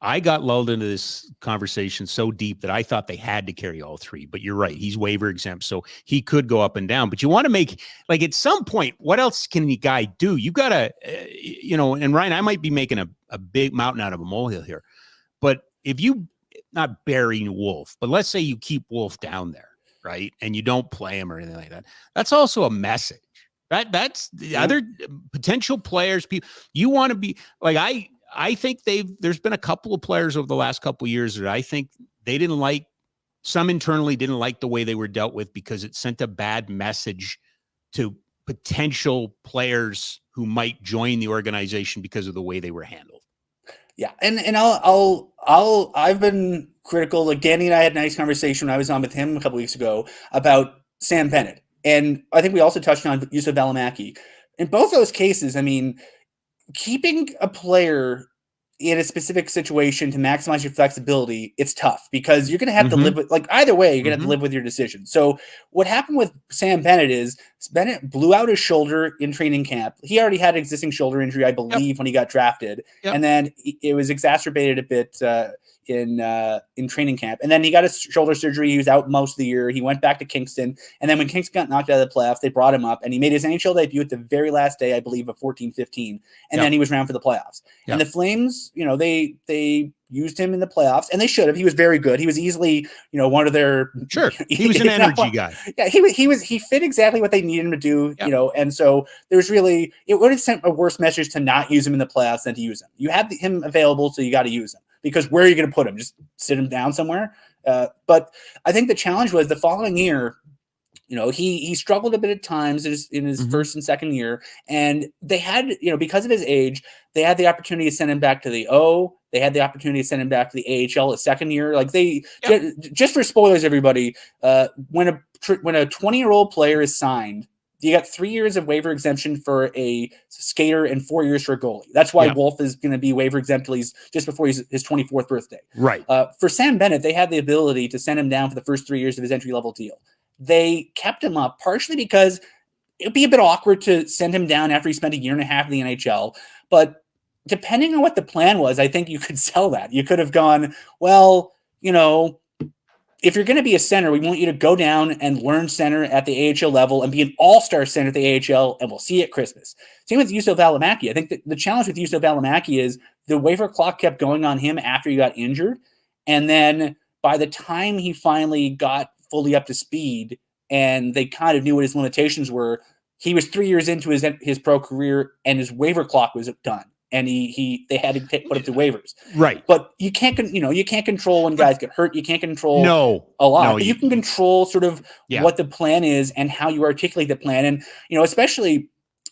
I got lulled into this conversation so deep that I thought they had to carry all 3, but you're right. He's waiver exempt, so he could go up and down, but you want to make, like, at some point, what else can the guy do? You got to, and Ryan, I might be making a big mountain out of a molehill here, but if you, not bury Wolf, but let's say you keep Wolf down there, right? And you don't play him or anything like that. That's also a message. That's the other potential players, people, you want to be, like, I think there's been a couple of players over the last couple of years that I think some internally didn't like the way they were dealt with because it sent a bad message to potential players who might join the organization because of the way they were handled. Yeah. And I've been critical. Like, Danny and I had a nice conversation when I was on with him a couple weeks ago about Sam Bennett. And I think we also touched on Yusuf Valimaki. In both those cases, I mean, keeping a player in a specific situation to maximize your flexibility, it's tough because you're going to have to live with, like, either way, you're going to have to live with your decision. So what happened with Sam Bennett is Bennett blew out his shoulder in training camp. He already had an existing shoulder injury, I believe, when he got drafted. And then it was exacerbated a bit in training camp. And then he got his shoulder surgery. He was out most of the year. He went back to Kingston. And then when Kingston got knocked out of the playoffs, they brought him up and he made his NHL debut at the very last day, I believe, of 14-15. And then he was around for the playoffs. And the Flames, they used him in the playoffs, and they should have. He was very good. He was easily, one of their He was an energy guy. Yeah, he fit exactly what they needed him to do. And so there's really, it would have sent a worse message to not use him in the playoffs than to use him. You have him available, so you got to use him because where are you going to put him? Just sit him down somewhere. But I think the challenge was the following year. He struggled a bit at times in his first and second year, and they had, because of his age, they had the opportunity to send him back to the O. They had the opportunity to send him back to the AHL a second year. Like just for spoilers, everybody, when a 20-year-old player is signed, you got 3 years of waiver exemption for a skater and 4 years for a goalie. That's why Wolf is going to be waiver exempt till he's just before his 24th birthday. Right. For Sam Bennett, they had the ability to send him down for the first 3 years of his entry-level deal. They kept him up partially because it'd be a bit awkward to send him down after he spent a year and a half in the NHL. But depending on what the plan was, I think you could sell that. You could have gone, well, if you're going to be a center, we want you to go down and learn center at the AHL level and be an all-star center at the AHL, and we'll see you at Christmas. Same with Yusuf Valimaki. I think that the challenge with Yusuf Valimaki is the waiver clock kept going on him after he got injured. And then by the time he finally got fully up to speed and they kind of knew what his limitations were, he was 3 years into his pro career and his waiver clock was done. And they had to put him through waivers. Right. But you can't control when guys get hurt. You can't control a lot. But you can control sort of what the plan is and how you articulate the plan. And, especially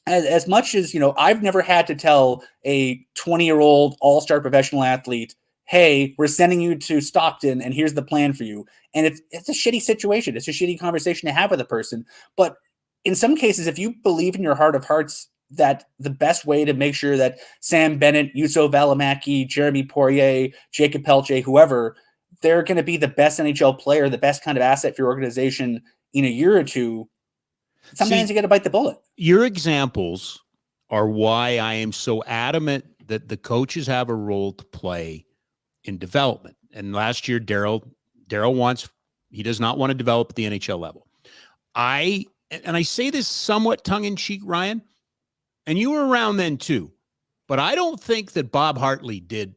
as much as, I've never had to tell a 20-year-old all-star professional athlete, hey, we're sending you to Stockton and here's the plan for you. And it's a shitty situation. It's a shitty conversation to have with a person. But in some cases, if you believe in your heart of hearts that the best way to make sure that Sam Bennett, Juuso Välimäki, Jeremy Poirier, Jacob Pelche, whoever, they're going to be the best NHL player, the best kind of asset for your organization in a year or two, sometimes you got to bite the bullet. Your examples are why I am so adamant that the coaches have a role to play in development. And last year, Daryl he does not want to develop at the NHL level. I say this somewhat tongue in cheek, Ryan, and you were around then too, but I don't think that Bob Hartley did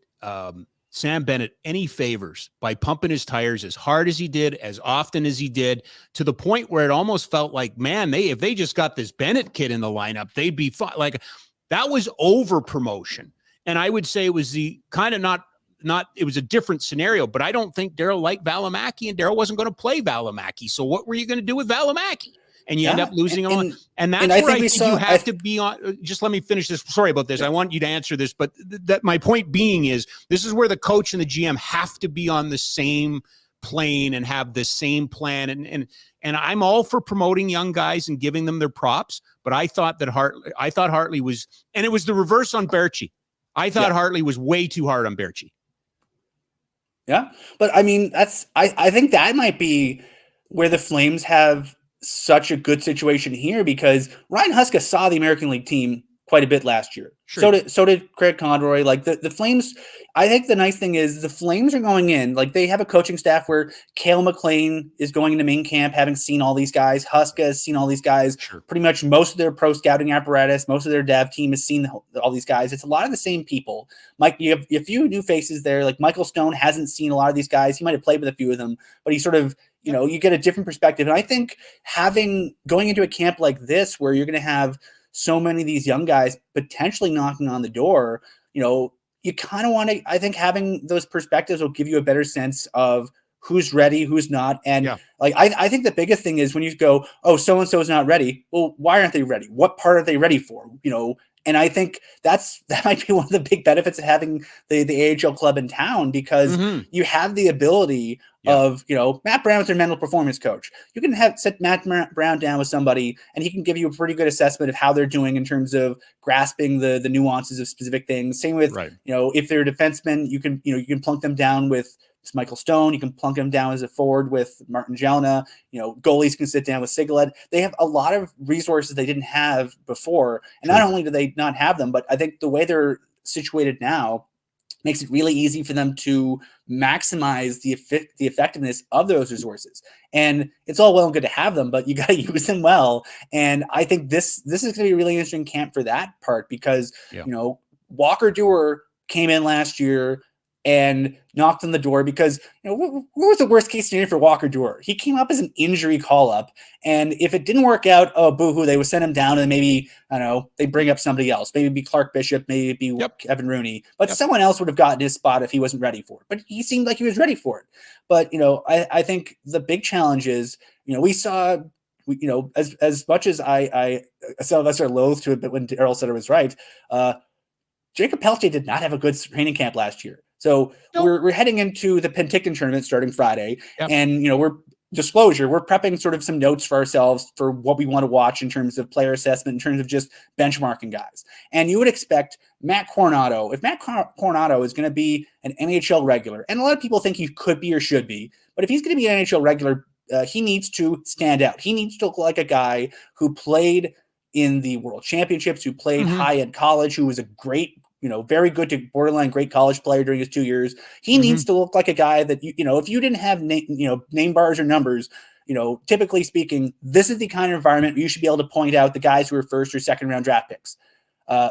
Sam Bennett any favors by pumping his tires as hard as he did, as often as he did, to the point where it almost felt like, man, if they just got this Bennett kid in the lineup, they'd be fine. Like, that was over promotion. And I would say it was the kind of not, it was a different scenario, but I don't think Daryl liked Välimäki, and Daryl wasn't going to play Välimäki. So what were you going to do with Välimäki? And you end up losing him. And that's where I think you have to be on. Just let me finish this. Sorry about this. I want you to answer this. But that my point being is, this is where the coach and the GM have to be on the same plane and have the same plan. And I'm all for promoting young guys and giving them their props. But I thought Hartley was, and it was the reverse on Berchi. I thought Hartley was way too hard on Berchi. Yeah. But I mean, I think that might be where the Flames have such a good situation here, because Ryan Huska saw the American League team quite a bit last year. Sure. So did Craig Conroy. Like the Flames, I think the nice thing is the Flames are going in, like they have a coaching staff where Cale McLean is going into main camp, having seen all these guys. Huska has seen all these guys. Sure. Pretty much most of their pro scouting apparatus, most of their dev team has seen all these guys. It's a lot of the same people. Mike, you have a few new faces there. Like Michael Stone hasn't seen a lot of these guys. He might have played with a few of them, but he sort of, you get a different perspective. And I think going into a camp like this, where you're going to have so many of these young guys potentially knocking on the door, you kind of want to, I think having those perspectives will give you a better sense of who's ready, who's not. And I think the biggest thing is when you go, oh, so-and-so is not ready. Well, why aren't they ready? What part are they ready for? And I think that might be one of the big benefits of having the AHL club in town, because you have the ability of, Matt Brown's their mental performance coach. You can sit Matt Brown down with somebody and he can give you a pretty good assessment of how they're doing in terms of grasping the nuances of specific things. Same with, if they're defensemen, you can plunk them down with Michael Stone. You can plunk him down as a forward with Martin Jalna. Goalies can sit down with Sigaled. They have a lot of resources they didn't have before. And not only do they not have them, but I think the way they're situated now makes it really easy for them to maximize the effectiveness of those resources. And it's all well and good to have them, but you got to use them well. And I think this is going to be a really interesting camp for that part, because, Walker Duehr came in last year and knocked on the door, because what was the worst case scenario for Walker Duehr? He came up as an injury call up, and if it didn't work out, oh boo-hoo, they would send him down, and maybe they bring up somebody else. Maybe it'd be Clark Bishop, maybe it'd be Kevin Rooney, but someone else would have gotten his spot if he wasn't ready for it. But he seemed like he was ready for it. But I think the big challenge is we saw. As much as some of us are loath to it, but when Daryl said it was right, Jacob Pelche did not have a good training camp last year. So we're heading into the Penticton tournament starting Friday. And, we're prepping sort of some notes for ourselves for what we want to watch in terms of player assessment, in terms of just benchmarking guys. And you would expect Matt Coronado, if Matt Coronado is going to be an NHL regular, and a lot of people think he could be or should be, but if he's going to be an NHL regular, he needs to stand out. He needs to look like a guy who played in the World Championships, who played high in college, who was a great, very good to borderline great college player during his 2 years. He needs to look like a guy that, if you didn't have name bars or numbers, typically speaking, this is the kind of environment where you should be able to point out the guys who are first or second round draft picks.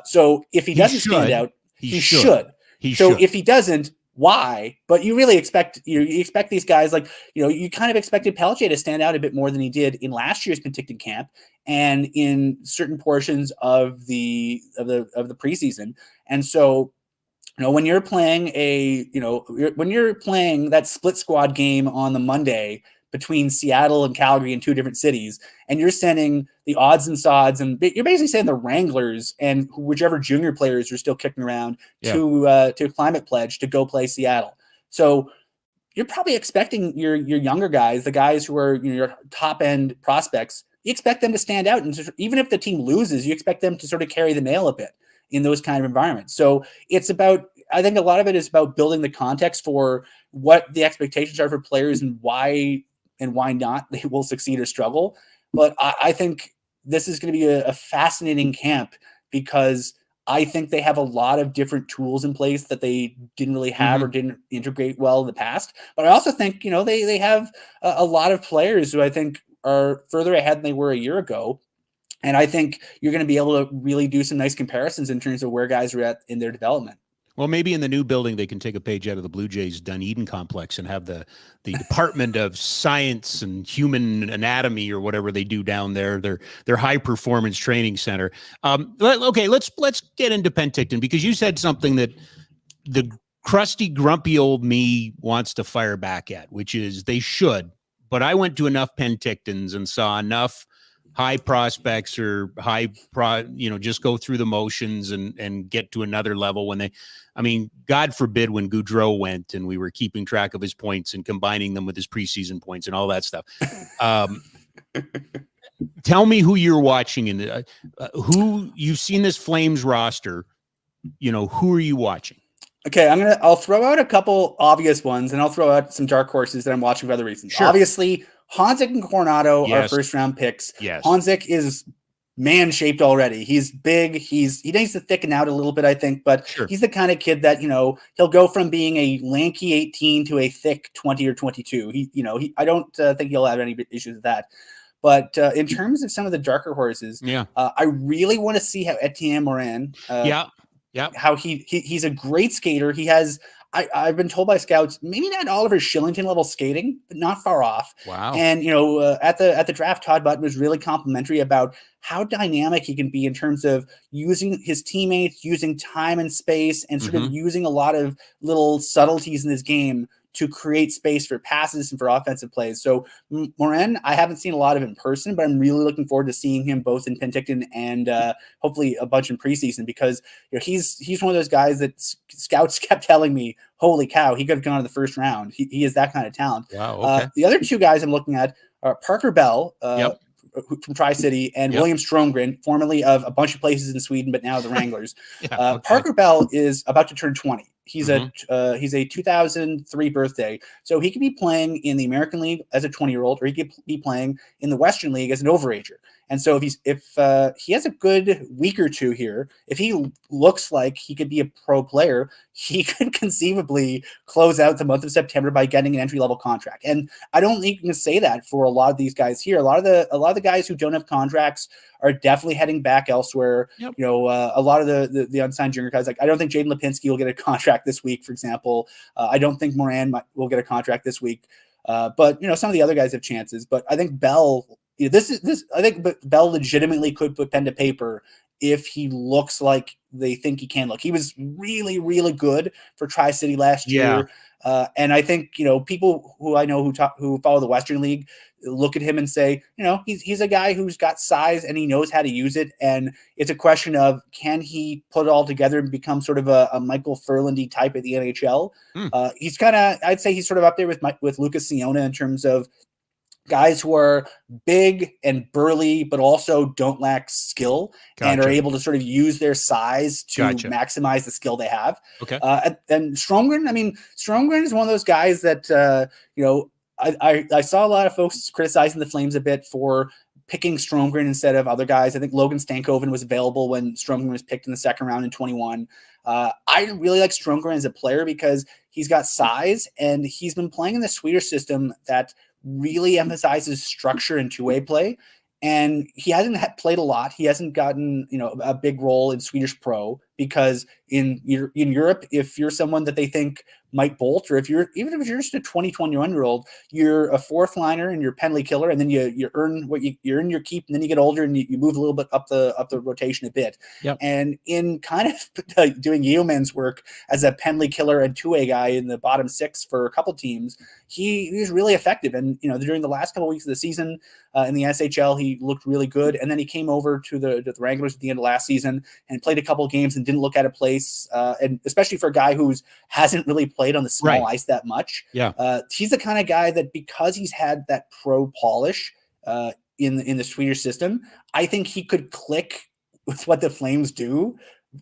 So if he doesn't stand out, he should. If he doesn't, why? But you really expect you expect these guys, like you kind of expected Pelche to stand out a bit more than he did in last year's Penticton camp and in certain portions of the preseason. And so when you're playing when you're playing that split squad game on the Monday between Seattle and Calgary in two different cities, and you're sending the odds and sods, and you're basically saying the Wranglers and whichever junior players are still kicking around to Climate Pledge to go play Seattle. So you're probably expecting your younger guys, the guys who are your top end prospects, you expect them to stand out. And even if the team loses, you expect them to sort of carry the mail a bit in those kind of environments. So it's about, I think a lot of it is about building the context for what the expectations are for players and why not they will succeed or struggle. But I think this is going to be a fascinating camp because I think they have a lot of different tools in place that they didn't really have or didn't integrate well in the past. But I also think, they have a lot of players who I think are further ahead than they were a year ago. And I think you're going to be able to really do some nice comparisons in terms of where guys are at in their development. Well, maybe in the new building, they can take a page out of the Blue Jays Dunedin complex and have the Department of Science and Human Anatomy or whatever they do down there, their high performance training center. Okay, let's get into Penticton, because you said something that the crusty, grumpy old me wants to fire back at, which is they should. But I went to enough Pentictons and saw enough high prospects or just go through the motions and get to another level when God forbid when Goudreau went and we were keeping track of his points and combining them with his preseason points and all that stuff. Tell me who you're watching and who you've seen this Flames roster, who are you watching? Okay, I'll throw out a couple obvious ones and I'll throw out some dark horses that I'm watching for other reasons. Sure. Obviously, Honzek and Coronado are first-round picks. Yes. Honzek is man-shaped already. He's big. He needs to thicken out a little bit, I think, but he's the kind of kid that, he'll go from being a lanky 18 to a thick 20 or 22. I don't think he'll have any issues with that. But in terms of some of the darker horses, I really want to see how Etienne Morin, how he's a great skater. He has... I've been told by scouts, maybe not Oliver Shillington level skating, but not far off. Wow. And, at the draft, Todd Button was really complimentary about how dynamic he can be in terms of using his teammates, using time and space, and sort of using a lot of little subtleties in his game to create space for passes and for offensive plays. So Morin, I haven't seen a lot of in person, but I'm really looking forward to seeing him both in Penticton and hopefully a bunch in preseason, because he's one of those guys that scouts kept telling me, holy cow, he could have gone in the first round. He is that kind of talent. Wow, okay. The other two guys I'm looking at are Parker Bell, from Tri-City, and William Stromgren, formerly of a bunch of places in Sweden, but now the Wranglers. Parker Bell is about to turn 20. He's a 2003 birthday, so he could be playing in the American League as a 20-year-old, or he could be playing in the Western League as an overager. And so if he has a good week or two here, if he looks like he could be a pro player, he could conceivably close out the month of September by getting an entry-level contract. And I don't think you can say that for a lot of these guys here. A lot of the guys who don't have contracts are definitely heading back elsewhere. A lot of the unsigned junior guys, like I don't think Jaden Lipinski will get a contract this week, for example. I don't think Moran will get a contract this week. But some of the other guys have chances. But I think Bell, I think Bell legitimately could put pen to paper if he looks like they think he can look. He was really, really good for Tri-City last year. And I think, people who I know who follow the Western League look at him and say, he's a guy who's got size and he knows how to use it. And it's a question of, can he put it all together and become sort of a Michael Ferlandy type at the NHL? He's I'd say he's sort of up there with Lucas Siona in terms of guys who are big and burly, but also don't lack skill and are able to sort of use their size to maximize the skill they have. Okay. And Stromgren, Stromgren is one of those guys that, I saw a lot of folks criticizing the Flames a bit for picking Stromgren instead of other guys. I think Logan Stankoven was available when Stromgren was picked in the second round in 21. I really like Stromgren as a player because he's got size and he's been playing in the Swedish system that really emphasizes structure and two-way play. And he hasn't played a lot. He hasn't gotten, a big role in Swedish Pro because in Europe, if you're someone that they think might bolt, or even if you're just a 21-year-old, you're a fourth liner and you're penalty killer, and then you earn what you earn your keep, and then you get older and you move a little bit up the rotation a bit. Yep. And in kind of doing yeoman's work as a penalty killer and two-way guy in the bottom six for a couple teams, he was really effective. And during the last couple of weeks of the season in the SHL, he looked really good. And then he came over to the Wranglers at the end of last season and played a couple of games and didn't look out of place. And especially for a guy who hasn't really played on the small ice that much. Yeah. He's the kind of guy that, because he's had that pro polish in the Swedish system, I think he could click with what the Flames do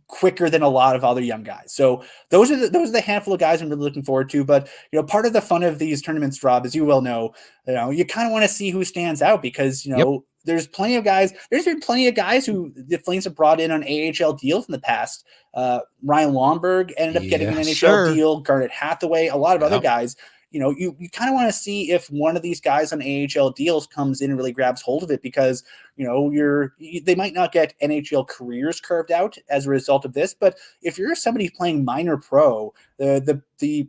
quicker than a lot of other young guys. So those are the handful of guys I'm really looking forward to. But part of the fun of these tournaments, Rob, as you well know, you kind of want to see who stands out, because there's plenty of guys. There's been plenty of guys who the Flames have brought in on AHL deals in the past. Ryan Lomberg ended up getting an NHL deal. Garnet Hathaway, a lot of other guys. You kind of want to see if one of these guys on AHL deals comes in and really grabs hold of it, because they might not get NHL careers carved out as a result of this, but if you're somebody playing minor pro, the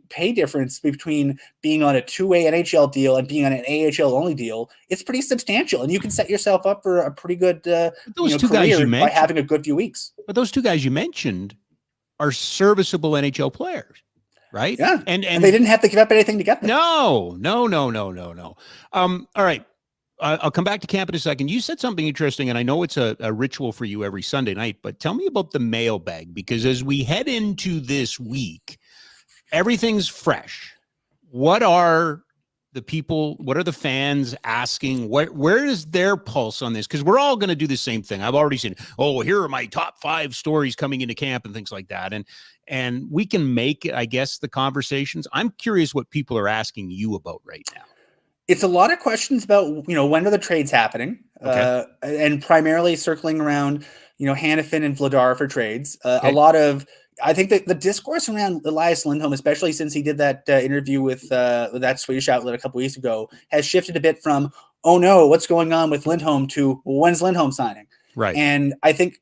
pay difference between being on a two-way NHL deal and being on an AHL only deal, it's pretty substantial, and you can set yourself up for a pretty good career by having a good few weeks. But those two guys you mentioned are serviceable NHL players. Right. Yeah. And they didn't have to give up anything to get there. No. All right. I'll come back to camp in a second. You said something interesting, and I know it's a ritual for you every Sunday night, but tell me about the mailbag, because as we head into this week, everything's fresh. What are the fans asking? Where is their pulse on this? Because we're all going to do the same thing. I've already seen, here are my top 5 stories coming into camp and things like that. And we can make, I guess, the conversations. I'm curious what people are asking you about right now. It's a lot of questions about, when are the trades happening? Okay. And primarily circling around, Hanifin and Vladar for trades. Okay. A lot of, I think that the discourse around Elias Lindholm, especially since he did that interview with that Swedish outlet a couple weeks ago, has shifted a bit from, oh no, what's going on with Lindholm, to when's Lindholm signing? Right. And I think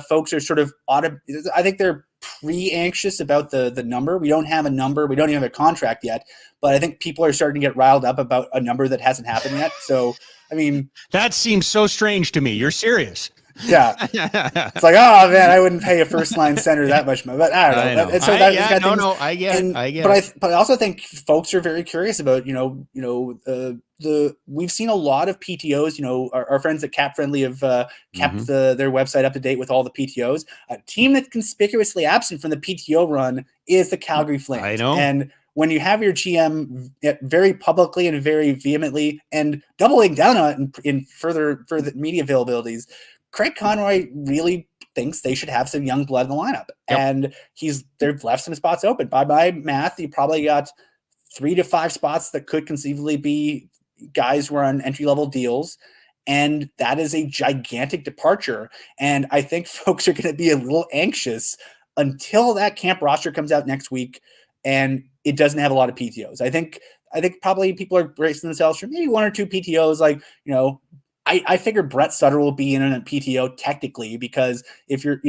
folks are sort of I think they're pre-anxious about the number. We don't have a number. We don't even have a contract yet. But I think people are starting to get riled up about a number that hasn't happened yet. So, I mean, that seems so strange to me. You're serious. Yeah. It's like, oh man, I wouldn't pay a first line center that much money. But I don't know. And so I get it. But I also think folks are very curious about, we've seen a lot of PTOs, our friends at Cap Friendly have kept their website up to date with all the PTOs. A team that's conspicuously absent from the PTO run is the Calgary Flames. I know. And when you have your GM very publicly and very vehemently and doubling down on it in further media availabilities, Craig Conroy really thinks they should have some young blood in the lineup. Yep. And they've left some spots open. By my math, you probably got 3 to 5 spots that could conceivably be guys who are on entry-level deals. And that is a gigantic departure. And I think folks are going to be a little anxious until that camp roster comes out next week and it doesn't have a lot of PTOs. I think probably people are bracing themselves for maybe 1 or 2 PTOs, like, I figured Brett Sutter will be in a PTO technically, because if you're,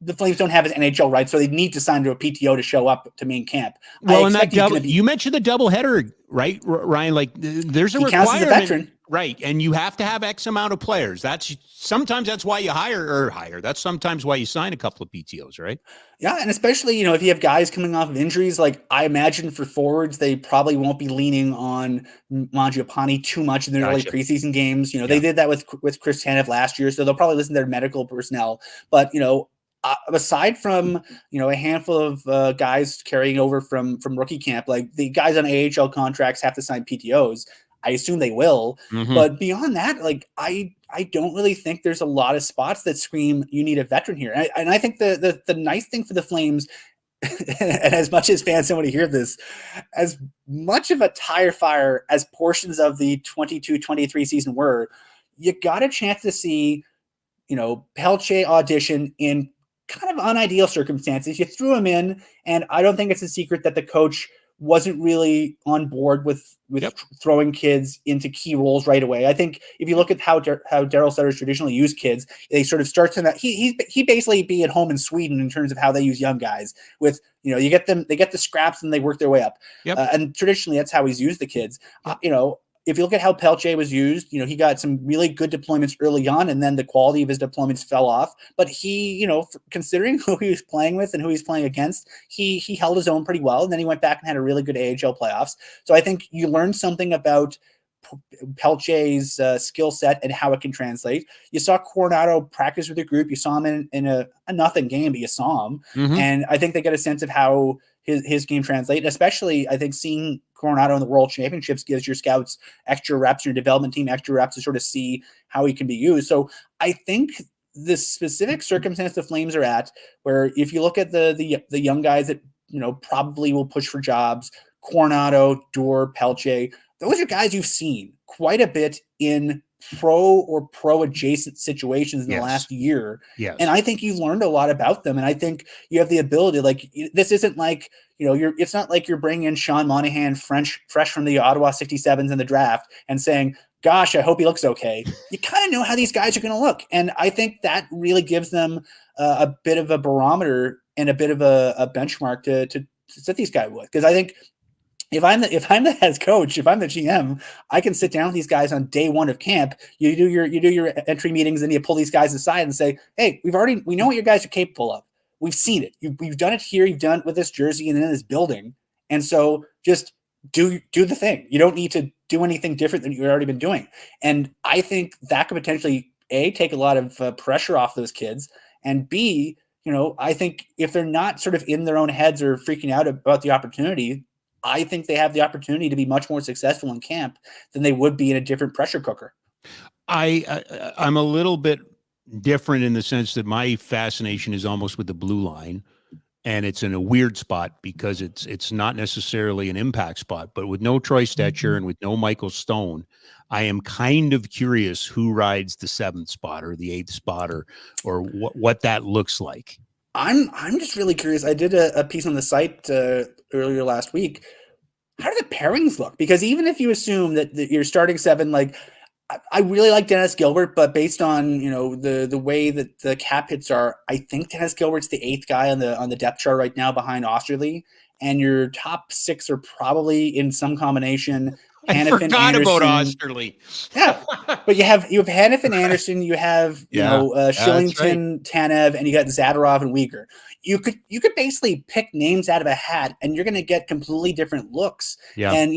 the Flames don't have his NHL rights, so they need to sign to a PTO to show up to main camp. Well, you mentioned the doubleheader, right, Ryan? Like, there's a requirement, counts as a veteran, right? And you have to have X amount of players. Sometimes that's why you hire. That's sometimes why you sign a couple of PTOs, right? Yeah, and especially if you have guys coming off of injuries, like I imagine for forwards, they probably won't be leaning on Mangiapane too much in their early preseason games. They did that with Chris Tanev last year, so they'll probably listen to their medical personnel. But aside from a handful of guys carrying over from rookie camp, like the guys on AHL contracts have to sign PTOs. I assume they will, but beyond that, like I don't really think there's a lot of spots that scream you need a veteran here. And I think the nice thing for the Flames, and as much as fans don't want to hear this, as much of a tire fire as portions of the 22-23 season were, you got a chance to see, Pelche audition in kind of unideal circumstances. You threw him in, and I don't think it's a secret that the coach wasn't really on board with throwing kids into key roles right away. I think if you look at how Daryl Sutter's traditionally used kids, they sort of start to that. He basically be at home in Sweden in terms of how they use young guys. With they get the scraps and they work their way up. And traditionally, that's how he's used the kids. If you look at how Pelche was used, he got some really good deployments early on, and then the quality of his deployments fell off. But he, considering who he was playing with and who he's playing against, he held his own pretty well. And then he went back and had a really good AHL playoffs. So I think you learned something about Pelche's skill set and how it can translate. You saw Coronado practice with the group. You saw him in a nothing game, but you saw him. And I think they get a sense of how his game translate. Especially, I think seeing Coronado in the World Championships gives your scouts extra reps, your development team extra reps to sort of see how he can be used. So I think the specific circumstance the Flames are at, where if you look at the young guys that probably will push for jobs, Coronado, Dor, Pelche, those are guys you've seen quite a bit in pro or pro adjacent situations in the last year. And I think you've learned a lot about them. And I think you have the ability, this isn't like, it's not like you're bringing in Sean Monahan fresh from the Ottawa 67s in the draft and saying, gosh, I hope he looks okay. You kind of know how these guys are going to look. And I think that really gives them a bit of a barometer and a bit of a benchmark to set these guys with. Because I think if I'm the head coach, if I'm the GM, I can sit down with these guys on day one of camp. You do your entry meetings, and you pull these guys aside and say, "Hey, we know what your guys are capable of. We've seen it. We've done it here. You've done it with this jersey and in this building. And so just do the thing. You don't need to do anything different than you've already been doing." And I think that could potentially take a lot of pressure off those kids, and B, I think if they're not sort of in their own heads or freaking out about the opportunity, I think they have the opportunity to be much more successful in camp than they would be in a different pressure cooker. I'm a little bit different in the sense that my fascination is almost with the blue line, and it's in a weird spot because it's not necessarily an impact spot, but with no Troy Stetcher and with no Michael Stone, I am kind of curious who rides the 7th spot or the 8th spot or what that looks like. I'm just really curious. I did a piece on the site earlier last week. How do the pairings look? Because even if you assume that you're starting 7, I really like Dennis Gilbert, but based on the way that the cap hits are, I think Dennis Gilbert's the 8th guy on the depth chart right now behind Osterley, and your top 6 are probably in some combination. I forgot about Osterley. Yeah, but you have Hannafin, Anderson, you have Shillington, right, Tanev, and you got Zadorov and Uyghur. You could basically pick names out of a hat, and you're going to get completely different looks. Yeah. And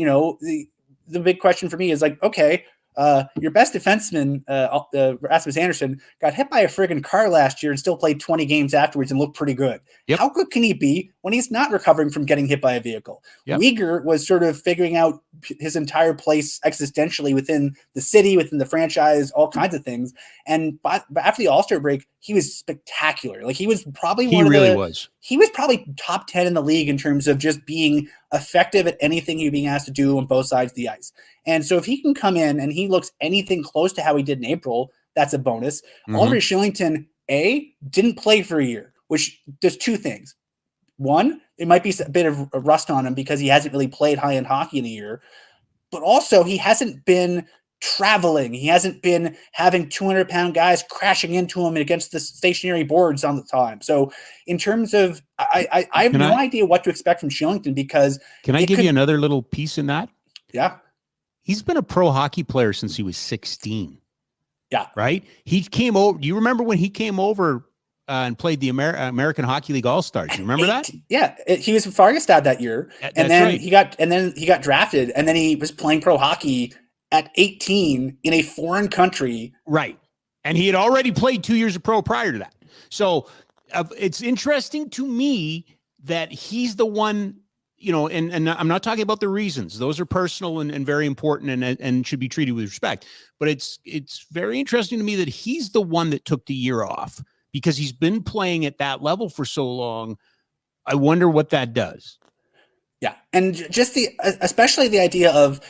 the big question for me is okay, your best defenseman, Rasmus Anderson, got hit by a friggin' car last year and still played 20 games afterwards and looked pretty good. Yep. How good can he be when he's not recovering from getting hit by a vehicle? Yep. Uyghur was sort of figuring out his entire place existentially within the city, within the franchise, all kinds of things. And after the All-Star break, he was spectacular. He was probably he was probably top 10 in the league in terms of just being effective at anything he was being asked to do on both sides of the ice. And so if he can come in and he looks anything close to how he did in April, that's a bonus. Mm-hmm. Oliver Shillington, didn't play for a year, which does 2 things. One, it might be a bit of a rust on him because he hasn't really played high-end hockey in a year. But also, he hasn't been traveling. He hasn't been having 200-pound guys crashing into him against the stationary boards on the time. So in terms of, I have no idea what to expect from Shillington because... Can I give you another little piece in that? Yeah. He's been a pro hockey player since he was 16. Yeah. Right? He came over. Do you remember when he came over and played the American Hockey League All-Stars? You remember that? Yeah. He was in Fargestad that year. And then he got drafted, and then he was playing pro hockey at 18 in a foreign country. Right. And he had already played 2 years of pro prior to that. So it's interesting to me that he's the one, and I'm not talking about the reasons. Those are personal and very important and should be treated with respect. But it's very interesting to me that he's the one that took the year off because he's been playing at that level for so long. I wonder what that does. Yeah. And just especially the idea of,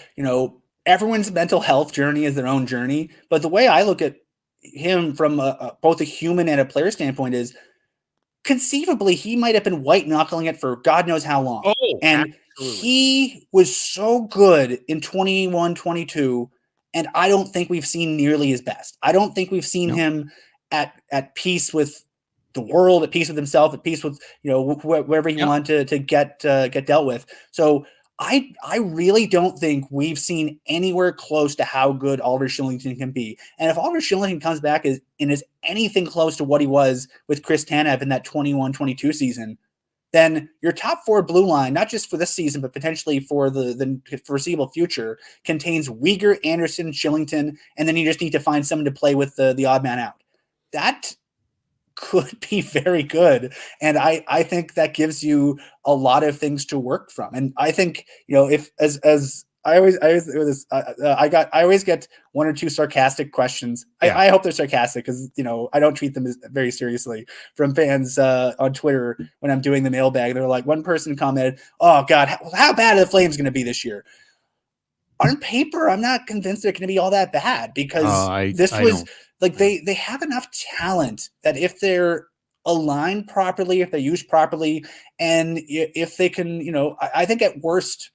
everyone's mental health journey is their own journey. But the way I look at him from both a human and a player standpoint is conceivably he might have been white knuckling it for God knows how long. Oh, and Absolutely. He was so good in 21-22, and I don't think we've seen nearly his best. I don't think we've seen him at peace with the world, at peace with himself, at peace with wherever he wanted to get dealt with. So I really don't think we've seen anywhere close to how good Oliver Kylington can be. And if Oliver Kylington comes back and is anything close to what he was with Chris Tanev in that 21-22 season, then your top four blue line, not just for this season, but potentially for the foreseeable future, contains Weegar, Anderson, Kylington, and then you just need to find someone to play with the odd man out. That could be very good. And I think that gives you a lot of things to work from. And I think, if as I always get one or two sarcastic questions. Yeah. I hope they're sarcastic because, I don't treat them very seriously from fans on Twitter when I'm doing the mailbag. They're like, one person commented, "Oh God, how bad are the Flames going to be this year?" On paper, I'm not convinced they're going to be all that bad because they have enough talent that if they're aligned properly, if they're used properly, and if they can, I think at worst,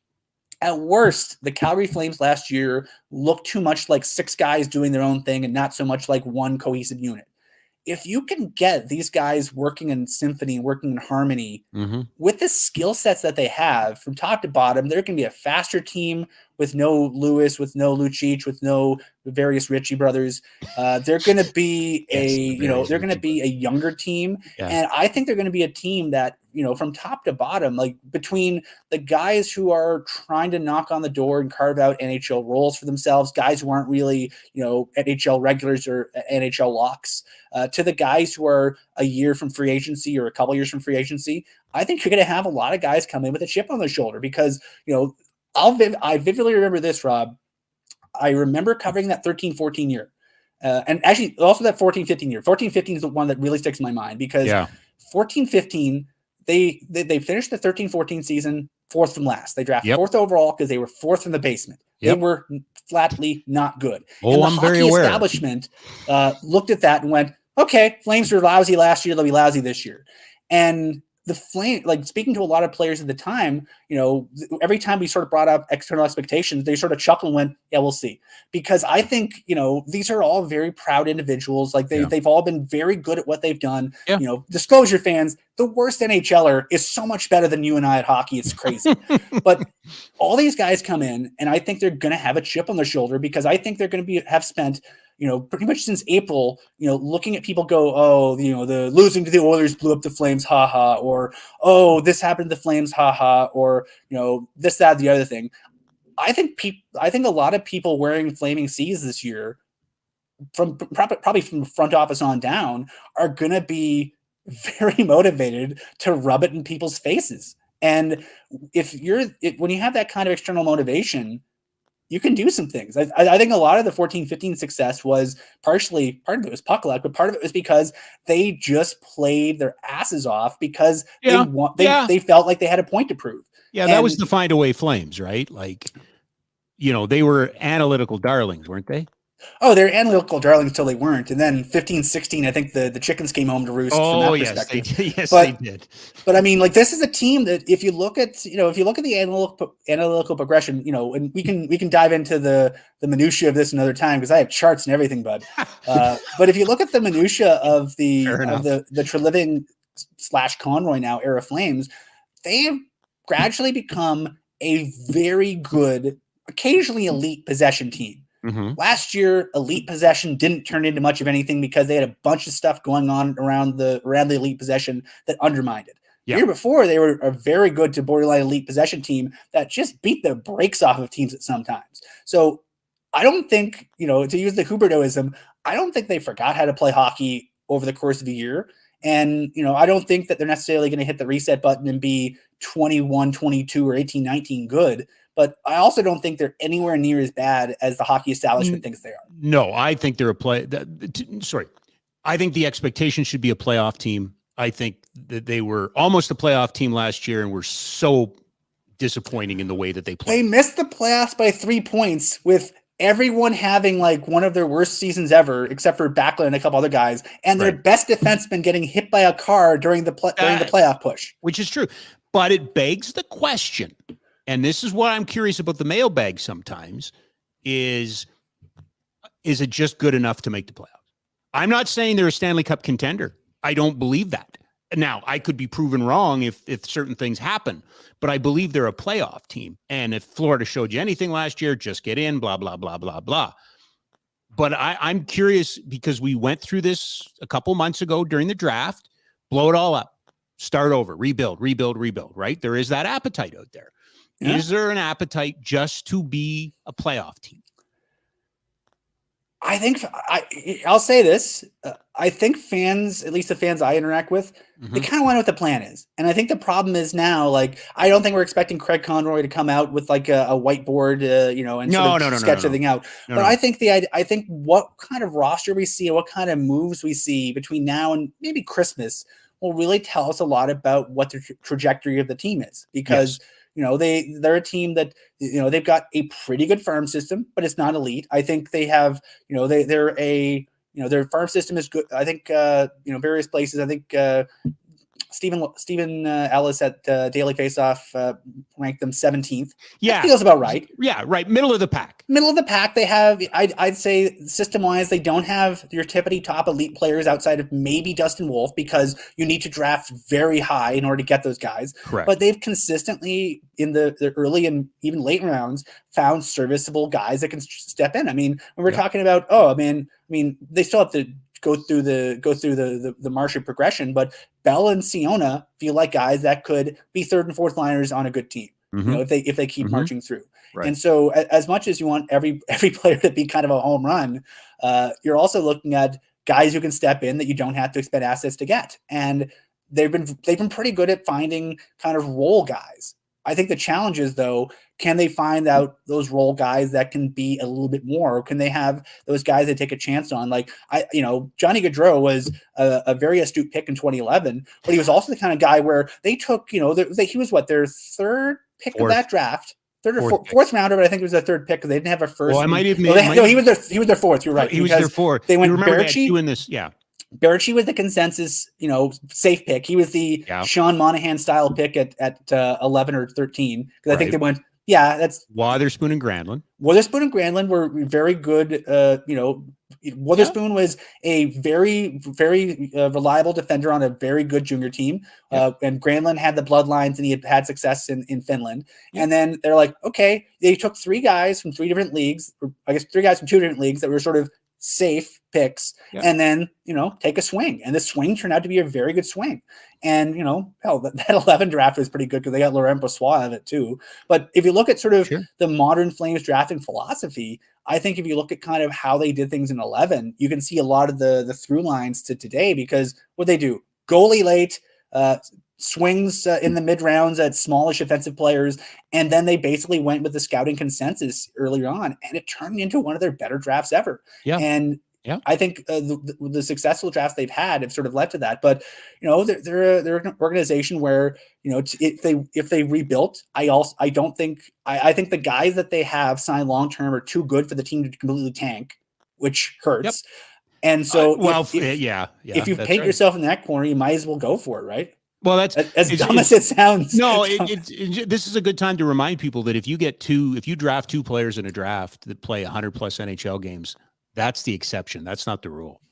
the Calgary Flames last year looked too much like six guys doing their own thing and not so much like one cohesive unit. If you can get these guys working in symphony, working in harmony with the skill sets that they have from top to bottom, they're going to be a faster team with no Lewis, with no Lucic, with no various Ritchie brothers. They're going to be they're going to be a younger team. Yeah. And I think they're going to be a team that, from top to bottom, like between the guys who are trying to knock on the door and carve out NHL roles for themselves, guys who aren't really, NHL regulars or NHL locks, to the guys who are a year from free agency or a couple years from free agency, I think you're going to have a lot of guys come in with a chip on their shoulder because, I vividly remember this, Rob. I remember covering that 13-14 year. And actually also that 14-15 year. 14-15 is the one that really sticks in my mind because 14-15, they finished the 13-14 season fourth from last. They drafted fourth overall because they were fourth from the basement. They were flatly not good. Oh, and the I'm hockey very aware. Establishment looked at that and went, okay, Flames were lousy last year. They'll be lousy this year. And the Flame, like speaking to a lot of players at the time, every time we sort of brought up external expectations, they sort of chuckled and went, yeah, we'll see. Because I think, these are all very proud individuals. Like they've all been very good at what they've done. Yeah. Disclosure fans, the worst NHLer is so much better than you and I at hockey. It's crazy. But all these guys come in and I think they're going to have a chip on their shoulder because I think they're going to have spent pretty much since April, looking at people go, oh, the losing to the Oilers blew up the Flames, haha, or, oh, this happened to the Flames, haha, or, this, that, the other thing. I think a lot of people wearing Flaming C's this year, from probably from front office on down, are going to be very motivated to rub it in people's faces. And when you have that kind of external motivation, you can do some things. I think a lot of the 14-15 success was part of it was puck luck, but part of it was because they just played their asses off because they felt like they had a point to prove. Yeah, that was the find away Flames, right? Like, they were analytical darlings, weren't they? Oh, they're analytical darlings until they weren't. And then 15-16, I think the chickens came home to roost from that perspective. They did. But I mean, like, this is a team that if you look at the analytical progression, and we can dive into the minutia of this another time because I have charts and everything, bud. But if you look at the minutia of the Treliving / Conroy now era Flames, they have gradually become a very good, occasionally elite possession team. Mm-hmm. Last year, elite possession didn't turn into much of anything because they had a bunch of stuff going on around the elite possession that undermined it. The year before, they were a very good to borderline elite possession team that just beat the brakes off of teams at sometimes. So I don't think, to use the Hubertoism, I don't think they forgot how to play hockey over the course of the year. And, I don't think that they're necessarily going to hit the reset button and be 21, 22, or 18, 19 good. But I also don't think they're anywhere near as bad as the hockey establishment thinks they are. No, I think they're I think the expectation should be a playoff team. I think that they were almost a playoff team last year and were so disappointing in the way that they played. They missed the playoffs by 3 points with everyone having like one of their worst seasons ever, except for Backlund and a couple other guys, and their best defenseman getting hit by a car during the playoff push. Which is true. But it begs the question, and this is what I'm curious about the mailbag sometimes, is it just good enough to make the playoffs? I'm not saying they're a Stanley Cup contender. I don't believe that. Now, I could be proven wrong if certain things happen, but I believe they're a playoff team. And if Florida showed you anything last year, just get in, blah, blah, blah, blah, blah. But I'm curious because we went through this a couple months ago during the draft, blow it all up, start over, rebuild, right? There is that appetite out there. Yeah. Is there an appetite just to be a playoff team? I think I'll say this. I think fans, at least the fans I interact with, they kind of want to know what the plan is. And I think the problem is now, like, I don't think we're expecting Craig Conroy to come out with like a whiteboard, and sketch everything out. But I think I think what kind of roster we see, what kind of moves we see between now and maybe Christmas will really tell us a lot about what the trajectory of the team is. Because they're a team that, they've got a pretty good farm system, but it's not elite. I think they have, their farm system is good. I think, various places, I think, Stephen Ellis at Daily Faceoff ranked them 17th. Yeah. That feels about right. Yeah, right. Middle of the pack. They have, I'd say system-wise, they don't have your tippity top elite players outside of maybe Dustin Wolf, because you need to draft very high in order to get those guys. Correct. But they've consistently, in the early and even late rounds, found serviceable guys that can step in. I mean, when we're talking about, they still have to go through the Martian progression, but Bell and Siona feel like guys that could be third and fourth liners on a good team, if they keep marching through. Right. And so, as much as you want every player to be kind of a home run, you're also looking at guys who can step in that you don't have to expend assets to get. And they've been pretty good at finding kind of role guys. I think the challenge is, though, can they find out those role guys that can be a little bit more? Or can they have those guys that take a chance on? Like, Johnny Gaudreau was a very astute pick in 2011, but he was also the kind of guy where they took, he was their third pick of that draft. Third or fourth rounder, but I think it was their third pick because they didn't have a first. Well, he was their fourth. You're right. He was their fourth. They went Berardi in this, yeah. Berardi was the consensus, safe pick. He was the Sean Monahan style pick at 11 or 13 because I think they went. Yeah, that's Wotherspoon and Granlund. Wotherspoon and Granlund were very good. Wotherspoon was a very, very reliable defender on a very good junior team. And Granlund had the bloodlines and he had success in Finland. And then they're like, okay, they took three guys from three different leagues, or I guess three guys from two different leagues that were sort of safe picks, and then take a swing, and the swing turned out to be a very good swing. And that 11 draft was pretty good because they got Laurent Brossoit of it too. But if you look at sort of the modern Flames drafting philosophy, I think if you look at kind of how they did things in 11, you can see a lot of the through lines to today, because what they do, goalie late, swings in the mid rounds at smallish offensive players, and then they basically went with the scouting consensus earlier on, and it turned into one of their better drafts ever. I think the successful drafts they've had have sort of led to that. But they're an organization where if they rebuilt, I think the guys that they have signed long term are too good for the team to completely tank, which hurts. And so if you paint yourself in that corner, you might as well go for it, right? Well, that's as dumb as it sounds. No, this is a good time to remind people that if you draft two players in a draft that play 100 plus NHL games, that's the exception. That's not the rule.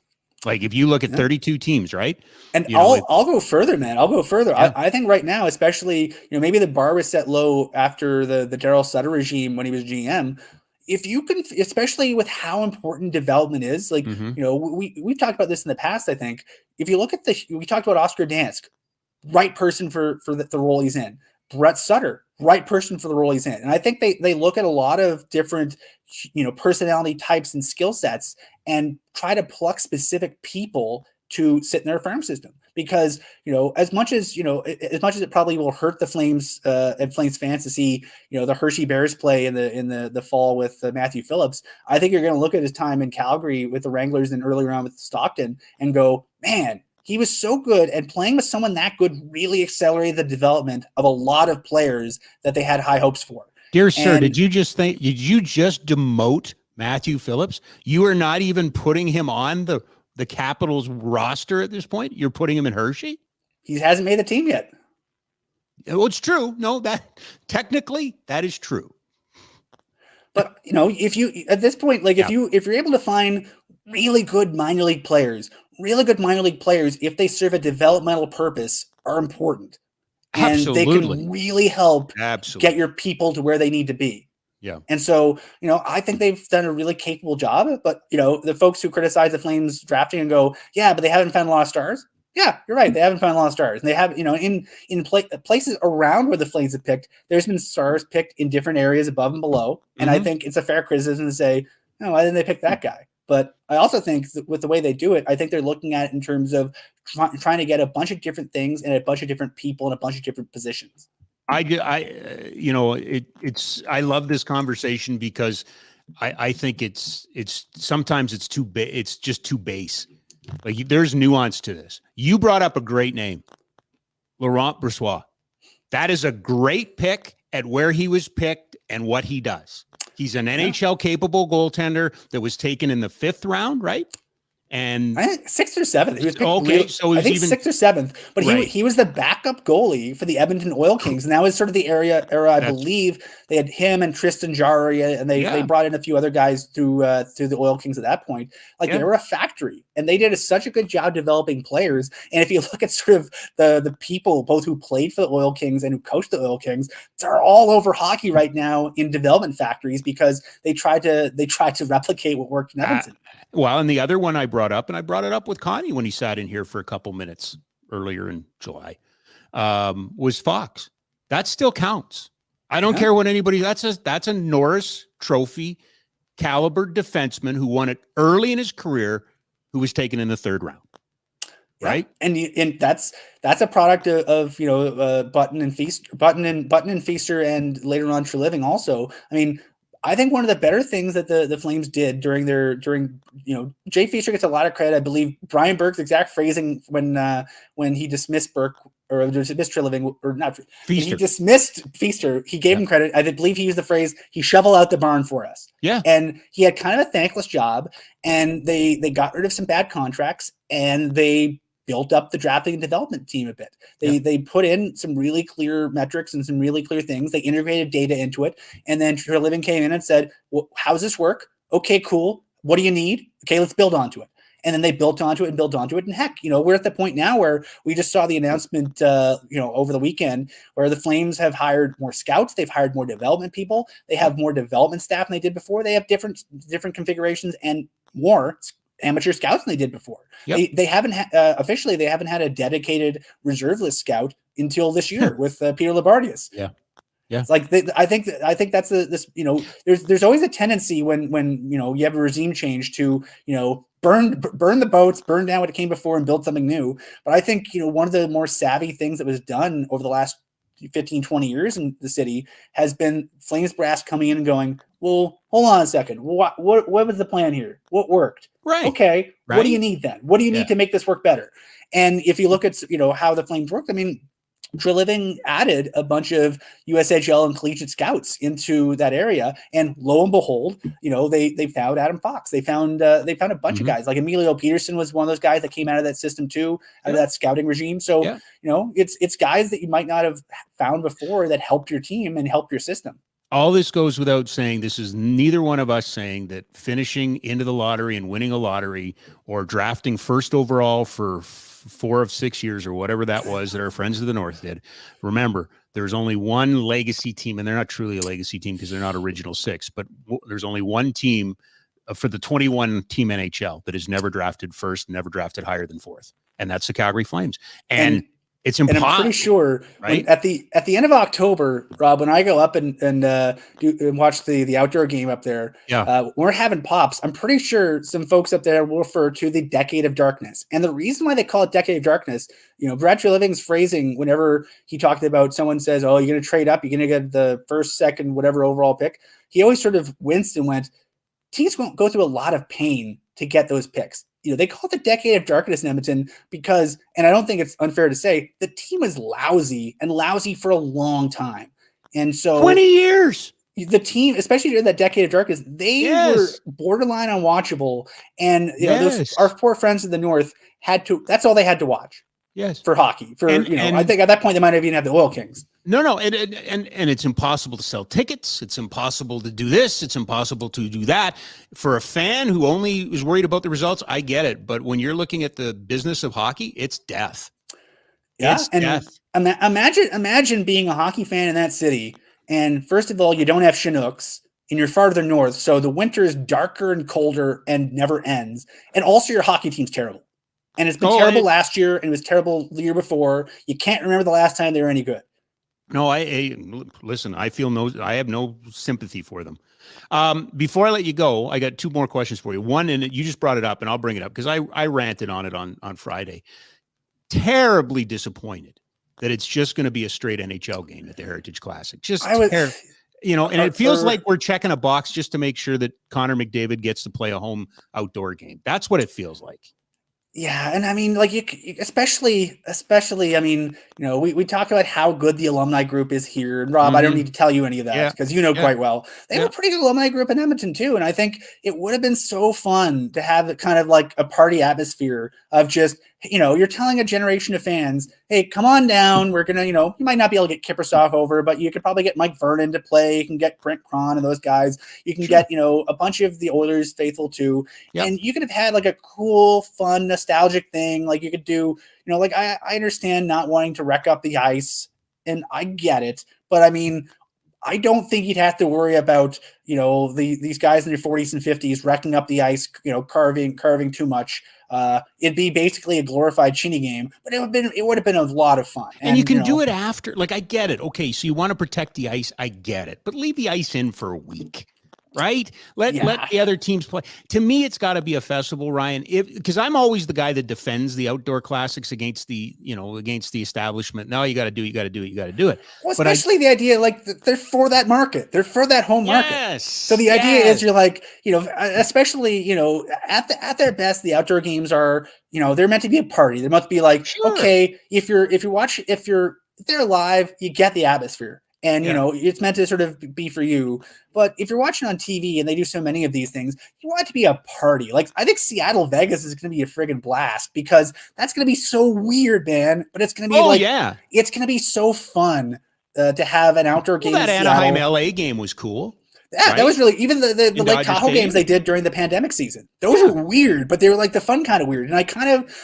Like if you look at 32 teams, right? And I'll go further, man. I'll go further. Yeah. I think right now, especially, maybe the bar was set low after the Darryl Sutter regime when he was GM. If you can, especially with how important development is, like, we've talked about this in the past, I think. If you look at we talked about Oscar Dansk, right person for the role he's in. Brett Sutter, right person for the role he's in. And I think they look at a lot of different, personality types and skill sets and try to pluck specific people to sit in their farm system. Because, as much as it probably will hurt the Flames and Flames fans to see, the Hershey Bears play in the fall with Matthew Phillips, I think you're going to look at his time in Calgary with the Wranglers and earlier on with Stockton and go, man, he was so good, and playing with someone that good really accelerated the development of a lot of players that they had high hopes for. Dear sir, did you just demote Matthew Phillips? You are not even putting him on the Capitals roster at this point? You're putting him in Hershey? He hasn't made the team yet. Well, it's true. No, that technically that is true. But if you at this point, like if you're able to find really good minor league players, if they serve a developmental purpose, are important. And they can really help get your people to where they need to be. Yeah. And so, I think they've done a really capable job, but the folks who criticize the Flames drafting and go, yeah, but they haven't found a lot of stars. Yeah, you're right. They haven't found a lot of stars. And they have, in places around where the Flames have picked, there's been stars picked in different areas above and below. And I think it's a fair criticism to say, no, why didn't they pick that guy? But I also think that with the way they do it, I think they're looking at it in terms of trying to get a bunch of different things and a bunch of different people in a bunch of different positions. I love this conversation because I think it's sometimes it's just too base. Like there's nuance to this. You brought up a great name, Laurent Brossoit. That is a great pick at where he was picked and what he does. He's an NHL capable goaltender that was taken in the 5th round, right? And 6th or 7th. He was picked so I think 6th or 7th. But he was the backup goalie for the Edmonton Oil Kings, and that was sort of the era. I believe they had him and Tristan Jarry, and they brought in a few other guys through the Oil Kings at that point. They were a factory, and they did such a good job developing players. And if you look at sort of the people both who played for the Oil Kings and who coached the Oil Kings, they're all over hockey right now in development factories because they tried to replicate what worked in Edmonton. Well, and the other one I brought up, and I brought it up with Connie when he sat in here for a couple minutes earlier in July, was Fox. That still counts. I don't care what anybody. That's a Norris Trophy caliber defenseman who won it early in his career, who was taken in the 3rd round. Right, and that's a product of Button and Feaster, and later on Treliving also. I mean, I think one of the better things that the Flames did during Jay Feaster gets a lot of credit. I believe Brian Burke's exact phrasing when he dismissed Burke or dismissed Treliving or not Feaster. When he dismissed Feaster, he gave him credit. I believe he used the phrase, he shoveled out the barn for us. Yeah. And he had kind of a thankless job, and they got rid of some bad contracts, and they built up the drafting and development team a bit. They put in some really clear metrics and some really clear things. They integrated data into it. And then Treliving came in and said, well, how does this work? Okay, cool. What do you need? Okay, let's build onto it. And then they built onto it and built onto it. And heck, we're at the point now where we just saw the announcement, over the weekend, where the Flames have hired more scouts. They've hired more development people. They have more development staff than they did before. They have different configurations and more amateur scouts than they did before. Yep. They haven't officially, they haven't had a dedicated reserve list scout until this year with Peter Labardius. Yeah. Yeah. It's like I think that's there's always a tendency when you have a regime change to burn the boats, burn down what it came before, and build something new. But I think one of the more savvy things that was done over the last 15, 20 years in the city has been Flames brass coming in and going, well, hold on a second. What was the plan here? What worked? Right. Okay. Right. What do you need then? What do you need to make this work better? And if you look at, how the Flames worked, I mean, Treliving added a bunch of USHL and collegiate scouts into that area, and lo and behold, they found Adam Fox. They found a bunch of guys. Like Emilio Peterson was one of those guys that came out of that system too, out of that scouting regime. So it's guys that you might not have found before that helped your team and helped your system. All this goes without saying. This is neither one of us saying that finishing into the lottery and winning a lottery or drafting first overall for 4 of 6 years or whatever that was that our friends of the North did. Remember, there's only one legacy team, and they're not truly a legacy team because they're not original 6, but there's only one team for the 21 team NHL that has never drafted first, never drafted higher than 4th. And that's the Calgary Flames. And it's impossible. And I'm pretty sure right? at the end of October, Rob, when I go up and watch the outdoor game up there, when we're having pops, I'm pretty sure some folks up there will refer to the Decade of Darkness. And the reason why they call it Decade of Darkness, Brad Treliving's phrasing whenever he talked about someone says, oh, you're going to trade up, you're going to get the first, second, whatever overall pick, he always sort of winced and went, teams won't go through a lot of pain to get those picks. They call it the Decade of Darkness in Edmonton because, and I don't think it's unfair to say, the team was lousy for a long time. And so 20 years. The team, especially during that Decade of Darkness, they were borderline unwatchable. And our poor friends in the North that's all they had to watch. Yes. For hockey. I think at that point they might have even had the Oil Kings. No, and it's impossible to sell tickets. It's impossible to do this. It's impossible to do that. For a fan who only is worried about the results, I get it. But when you're looking at the business of hockey, it's death. Yeah, it's and death. Imagine being a hockey fan in that city, and first of all, you don't have Chinooks, and you're farther north, so the winter is darker and colder and never ends. And also, your hockey team's terrible, and it's been terrible last year, and it was terrible the year before. You can't remember the last time they were any good. No, listen. I have no sympathy for them. Before I let you go, I got two more questions for you. One, and you just brought it up, and I'll bring it up because I ranted on it on Friday. Terribly disappointed that it's just going to be a straight NHL game at the Heritage Classic. And it feels like we're checking a box just to make sure that Connor McDavid gets to play a home outdoor game. That's what it feels like. Yeah, and I mean, like especially, I mean, we talk about how good the alumni group is here, and Rob, I don't need to tell you any of that because quite well. They have a pretty good alumni group in Edmonton too, and I think it would have been so fun to have it kind of like a party atmosphere of just, you're telling a generation of fans, hey, come on down. We're gonna, you might not be able to get Kiprusoff over, but you could probably get Mike Vernon to play. You can get Brent Cron and those guys. You can get, a bunch of the Oilers faithful too, and you could have had like a cool, fun, nostalgic thing. Like you could do, like I understand not wanting to wreck up the ice, and I get it, but I mean, I don't think you'd have to worry about, these guys in their 40s and 50s wrecking up the ice, carving too much. It'd be basically a glorified shinny game, but it would have been a lot of fun. And you can do it after. Like, I get it. Okay, so you want to protect the ice. I get it. But leave the ice in for a week. Right? Let the other teams play. To me, it's got to be a festival, Ryan. Because I'm always the guy that defends the outdoor classics against the establishment. No, you got to do it. Well, especially the idea, like they're for that market. They're for that home market. Yes. So the idea is you're like, especially, at their best, the outdoor games are, they're meant to be a party. They must be like, okay, if they're live, you get the atmosphere. And, it's meant to sort of be for you. But if you're watching on TV and they do so many of these things, you want it to be a party. Like, I think Seattle, Vegas is going to be a friggin' blast because that's going to be so weird, man. But it's going to be it's going to be so fun to have an outdoor game. That Anaheim LA game was cool. Yeah, that was really, even the Lake Tahoe games they did during the pandemic season. Those were weird, but they were like the fun kind of weird. And I kind of,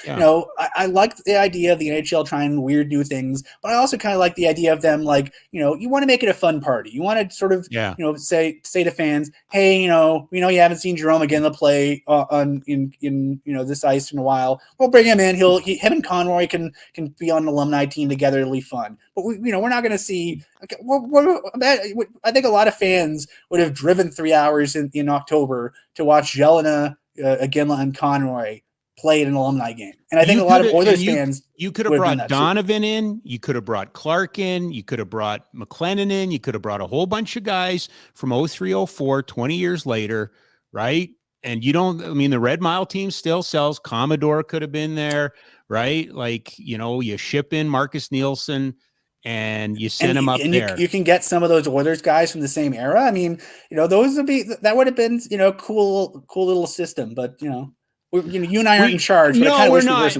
I like the idea of the NHL trying weird new things, but I also kind of like the idea of them like, you want to make it a fun party. You want to sort of, say to fans, hey, you haven't seen Jerome again to play in this ice in a while. We'll bring him in. Him and Conroy can be on an alumni team together. It'll be fun. But we're not going to see. I think a lot of fans would have driven 3 hours in October to watch Jelena, Iginla, and Conroy play in an alumni game. And I think a lot of Oilers fans. You could have brought Donovan in. You could have brought Clark in. You could have brought McLennan in. You could have brought a whole bunch of guys from 03, 04, 20 years later, right? And the Red Mile team still sells. Commodore could have been there, right? Like, you ship in Marcus Nielsen. And you send them up there. You can get some of those Oilers guys from the same era. I mean, that would have been, cool little system. But you and I aren't in charge. But No,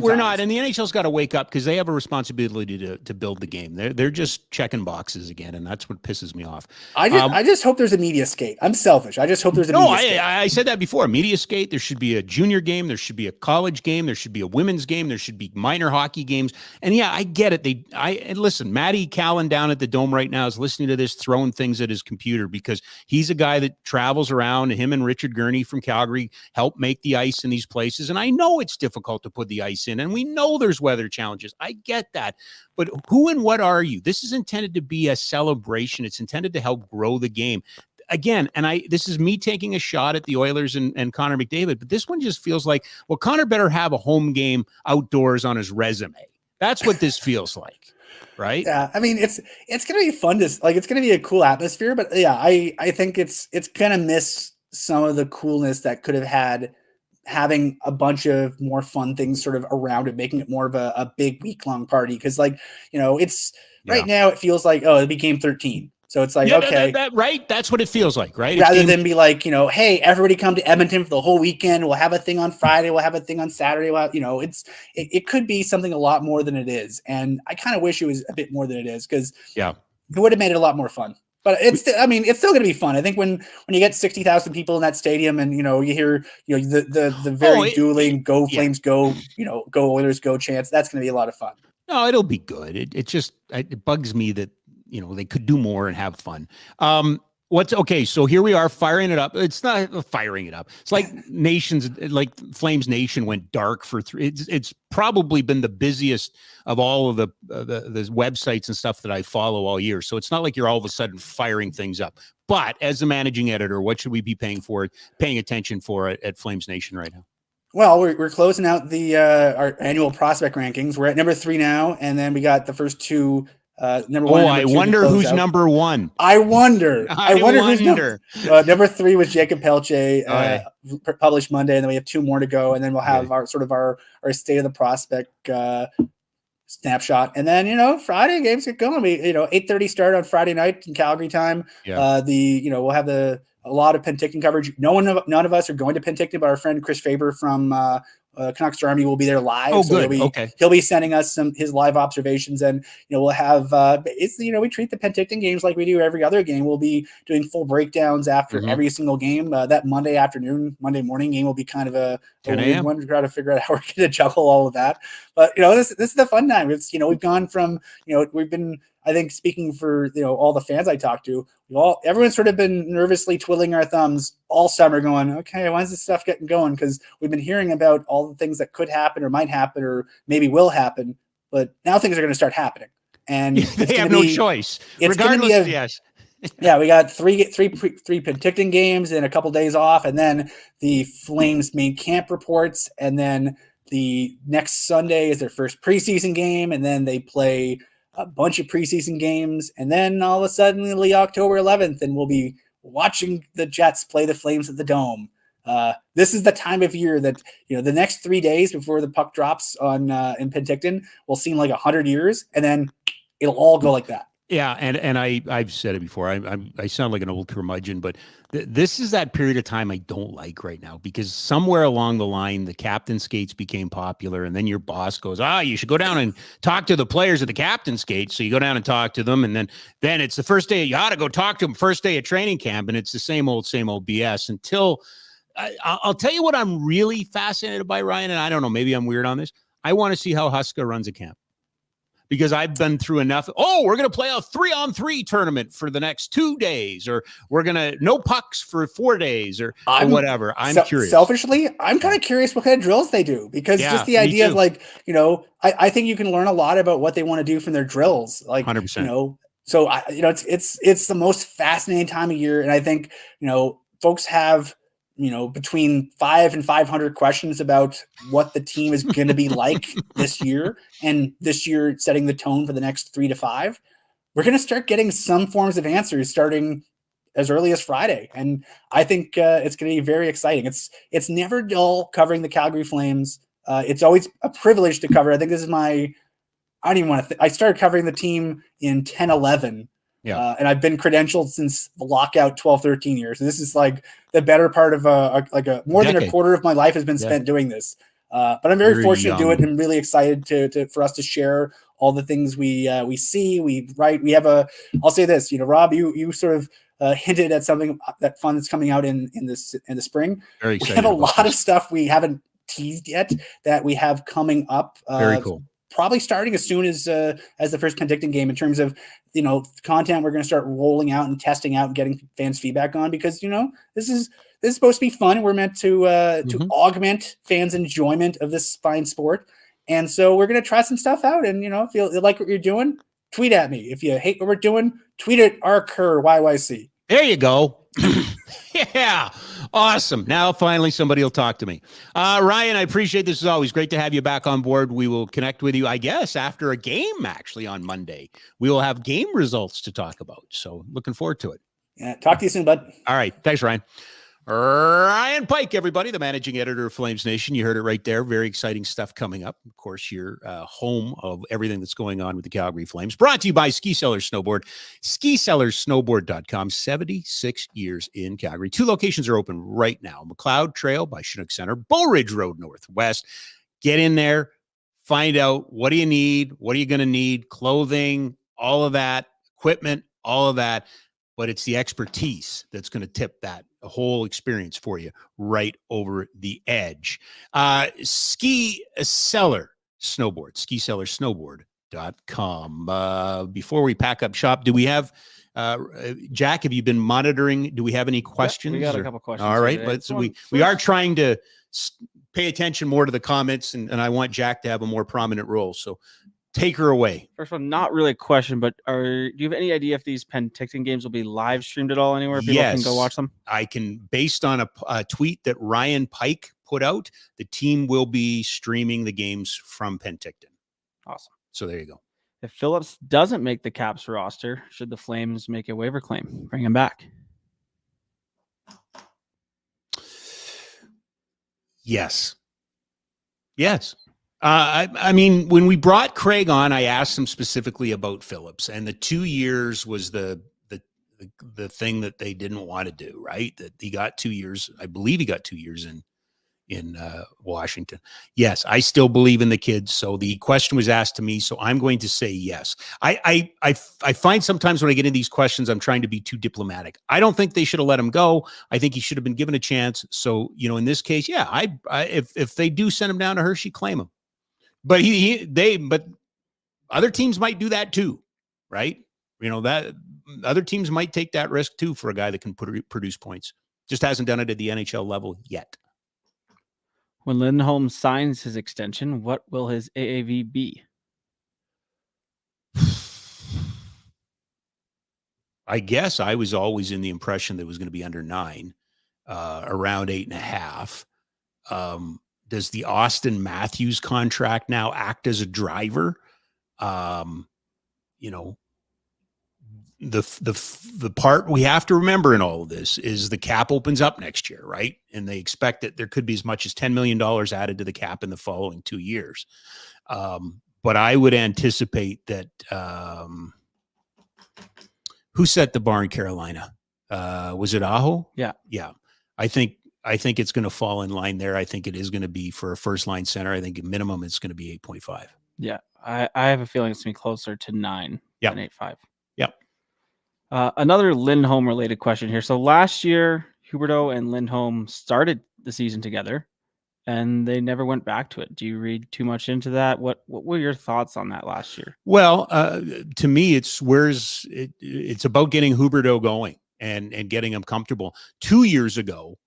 we're not. And the NHL's got to wake up because they have a responsibility to build the game. They're just checking boxes again, and that's what pisses me off. I just hope there's a media skate. I'm selfish. I just hope there's a media skate. I said that before. A media skate. There should be a junior game. There should be a college game. There should be a women's game. There should be minor hockey games. And I get it. And listen, Matty Callan down at the Dome right now is listening to this, throwing things at his computer because he's a guy that travels around. And him and Richard Gurney from Calgary help make the ice in these places. And I know it's difficult to put the ice in, and we know there's weather challenges. I get that. But who and what are you? This is intended to be a celebration. It's intended to help grow the game. Again, and this is me taking a shot at the Oilers and Connor McDavid, but this one just feels like, well, Connor better have a home game outdoors on his resume. That's what this feels like. Right. Yeah. I mean, it's going to be fun it's going to be a cool atmosphere, but yeah, I think it's going to miss some of the coolness that could have had having a bunch of more fun things sort of around it, making it more of a big week-long party. Cause it's right now it feels like, it'll be game 13. So it's like, Yeah, okay, right? That's what it feels like, right? Rather than be like, hey, everybody come to Edmonton for the whole weekend. We'll have a thing on Friday. We'll have a thing on Saturday. It could be something a lot more than it is. And I kind of wish it was a bit more than it is, because it would have made it a lot more fun. But it's still going to be fun. I think when you get 60,000 people in that stadium, and you hear the very dueling "Go Flames, go!" "Go Oilers, go" chants, that's going to be a lot of fun. No, it'll be good. It bugs me that they could do more and have fun. So here we are firing it up. It's not firing it up. It's like Flames Nation went dark for 3. It's probably been the busiest of all of the websites and stuff that I follow all year. So it's not like you're all of a sudden firing things up. But as the managing editor, what should we be paying attention for at Flames Nation right now? Well, we're closing out our annual prospect rankings. We're at number 3 now, and then we got the first 2. Number 1. I wonder who's number 1. I wonder who's number 3 was Jacob Pelche, published Monday, and then we have 2 more to go, and then we'll have our state of the prospect snapshot, and then Friday games get going. We 8:30 start on Friday night in Calgary time. We'll have a lot of Penticton coverage. None of us are going to Penticton, but our friend Chris Faber from Canucks Army will be there live. Oh, good. He'll be sending us his live observations, and we'll have we treat the Penticton games like we do every other game. We'll be doing full breakdowns after every single game. That Monday morning game will be kind of a weird one to try to figure out how we're going to juggle all of that. But this is the fun time. It's we've gone from we've been, I think, speaking for all the fans I talked to, everyone's sort of been nervously twiddling our thumbs all summer, going, okay, when's this stuff getting going? Because we've been hearing about all the things that could happen or might happen or maybe will happen, but now things are going to start happening, and they have no choice. Regardless, yes. Yeah, we got three Penticton games and a couple days off, and then the Flames main camp reports, and then the next Sunday is their first preseason game, and then they play a bunch of preseason games, and then all of a sudden, October 11th, and we'll be watching the Jets play the Flames at the Dome. This is the time of year that the next 3 days before the puck drops on in Penticton will seem like 100 years, and then it'll all go like that. Yeah, and I've said it before. I sound like an old curmudgeon, but this is that period of time I don't like right now, because somewhere along the line the captain skates became popular, and then your boss goes, you should go down and talk to the players at the captain skates. So you go down and talk to them, and then it's the first day. You ought to go talk to them first day of training camp, and it's the same old BS until I'll tell you what I'm really fascinated by, Ryan, and I don't know, maybe I'm weird on this. I want to see how Huska runs a camp, because I've been through enough. We're going to play a 3-on-3 tournament for the next 2 days, or we're going to no pucks for 4 days, or whatever. I'm curious. Selfishly, I'm kind of curious what kind of drills they do, because just the idea of I think you can learn a lot about what they want to do from their drills. 100%. So it's the most fascinating time of year. And I think, folks have, between 5 and 500 questions about what the team is going to be like this year, and this year setting the tone for the next 3 to 5. We're going to start getting some forms of answers starting as early as Friday. And I think it's going to be very exciting. It's never dull covering the Calgary Flames. It's always a privilege to cover. I think this is I started covering the team in 10-11. Yeah. And I've been credentialed since the lockout 12-13 years. And this is like the better part of more than a quarter of my life has been spent doing this. But I'm very fortunate to do it, and really excited for us to share all the things we see, we write. We have I'll say this, Rob, you sort of hinted at something that fun that's coming out in the spring. Very excited. We have a lot of stuff we haven't teased yet that we have coming up. Very cool. Probably starting as soon as the first Penticton game, in terms of content we're going to start rolling out and testing out and getting fans' feedback on, because this is supposed to be fun. We're meant to augment fans' enjoyment of this fine sport, and so we're going to try some stuff out. And if you like what you're doing, tweet at me. If you hate what we're doing, tweet at Kerr YYC. There you go. Yeah. Awesome. Now finally somebody will talk to me. Ryan, I appreciate this as always. Great to have you back on board. We will connect with you, I guess, after a game actually on Monday. We will have game results to talk about. So looking forward to it. Yeah. Talk to you soon, bud. All right. Thanks, Ryan. Ryan Pike, everybody, the managing editor of Flames Nation. You heard it right there. Very exciting stuff coming up. Of course, you're home of everything that's going on with the Calgary Flames. Brought to you by Ski Sellers Snowboard. SkiSellersSnowboard.com. 76 years in Calgary. 2 locations are open right now. McLeod Trail by Chinook Center. Bull Ridge Road Northwest. Get in there. Find out what do you need. What are you going to need? Clothing, all of that. Equipment, all of that. But it's the expertise that's going to tip that whole experience for you right over the edge. Ski Seller Snowboard, SkiSellersSnowboard.com. Before we pack up shop, do we have, Jack, have you been monitoring? Do we have any questions? We got a couple questions. All right. We are trying to pay attention more to the comments, and I want Jack to have a more prominent role. So take her away. First one, not really a question, but do you have any idea if these Penticton games will be live streamed at all anywhere? People can go watch them? I can, based on a tweet that Ryan Pike put out, the team will be streaming the games from Penticton. Awesome. So there you go. If Phillips doesn't make the Caps roster, should the Flames make a waiver claim? Bring him back. Yes. I mean, when we brought Craig on, I asked him specifically about Phillips, and the 2 years was the thing that they didn't want to do, right? That he got 2 years. I believe he got 2 years in Washington. Yes, I still believe in the kids. So the question was asked to me, so I'm going to say yes. I find sometimes when I get into these questions, I'm trying to be too diplomatic. I don't think they should have let him go. I think he should have been given a chance. So, in this case, yeah, if they do send him down to Hershey, claim him. But but other teams might do that too, right? That other teams might take that risk too for a guy that can produce points. Just hasn't done it at the NHL level yet. When Lindholm signs his extension, what will his AAV be? I guess I was always in the impression that it was going to be under 9, around 8.5. Does the Austin Matthews contract now act as a driver? The part we have to remember in all of this is the cap opens up next year, right? And they expect that there could be as much as $10 million added to the cap in the following 2 years. But I would anticipate that who set the bar in Carolina? Was it Aho? Yeah. I think it's going to fall in line there. I think it is going to be for a first line center. I think at minimum it's going to be 8.5. Yeah. I have a feeling it's going to be closer to 9 than 8.5. Yep. Another Lindholm related question here. So last year, Huberdeau and Lindholm started the season together and they never went back to it. Do you read too much into that? What were your thoughts on that last year? Well, to me, it's about getting Huberdeau going and getting him comfortable. 2 years ago,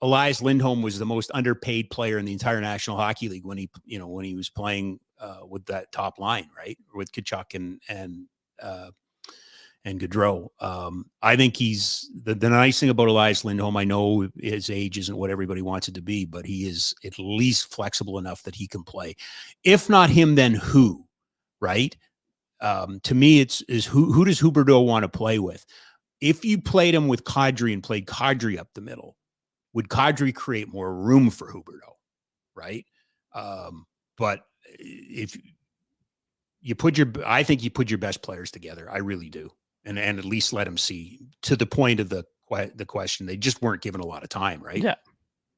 Elias Lindholm was the most underpaid player in the entire National Hockey League when he was playing with that top line, right? With Tkachuk and Gaudreau. I think he's the nice thing about Elias Lindholm. I know his age isn't what everybody wants it to be, but he is at least flexible enough that he can play. If not him, then who, right? To me, it's who does Huberdeau want to play with? If you played him with Kadri and played Kadri up the middle, would Kadri create more room for Huberdeau, right? But if you I think you put your best players together. I really do. And at least let them see. To the point of the question, they just weren't given a lot of time, right? Yeah.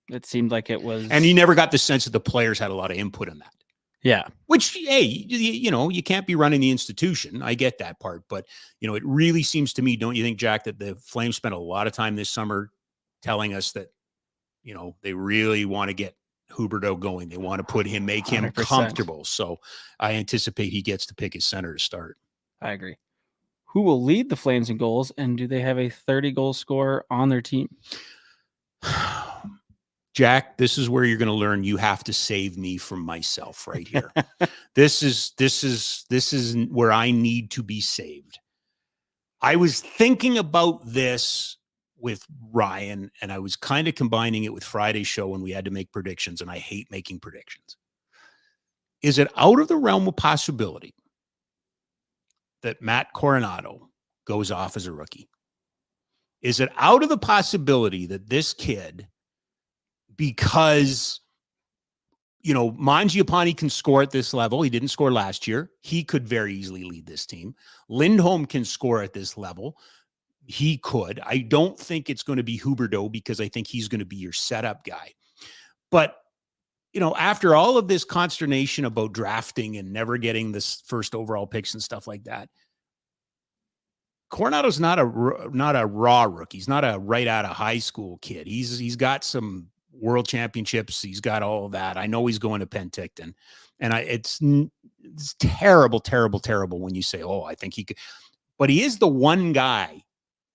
It seemed like it was. And you never got the sense that the players had a lot of input in that. Yeah. Which, hey, you can't be running the institution. I get that part. But, it really seems to me, don't you think, Jack, that the Flames spent a lot of time this summer telling us that, they really want to get Huberdeau going. They want to make him 100%. Comfortable. So I anticipate he gets to pick his center to start. I agree. Who will lead the Flames in goals, and do they have a 30-goal scorer on their team? Jack, this is where you're going to learn you have to save me from myself right here. This is where I need to be saved. I was thinking about this with Ryan, and I was kind of combining it with Friday's show when we had to make predictions, and I hate making predictions. Is it out of the realm of possibility that Matt Coronado goes off as a rookie? is it out of the possibility that this kid, because, you know, Mangiapane can score at this level. He didn't score last year. He could very easily lead this team. Lindholm can score at this level. He could. I don't think it's going to be Huberdeau because I think he's going to be your setup guy. But, you know, after all of this consternation about drafting and never getting this first overall picks and stuff like that, Coronado's not a raw rookie. He's not a right out of high school kid. He's got some world championships. He's got all of that. I know he's going to Penticton, and it's terrible, terrible, terrible when you say, "Oh, I think he could," but he is the one guy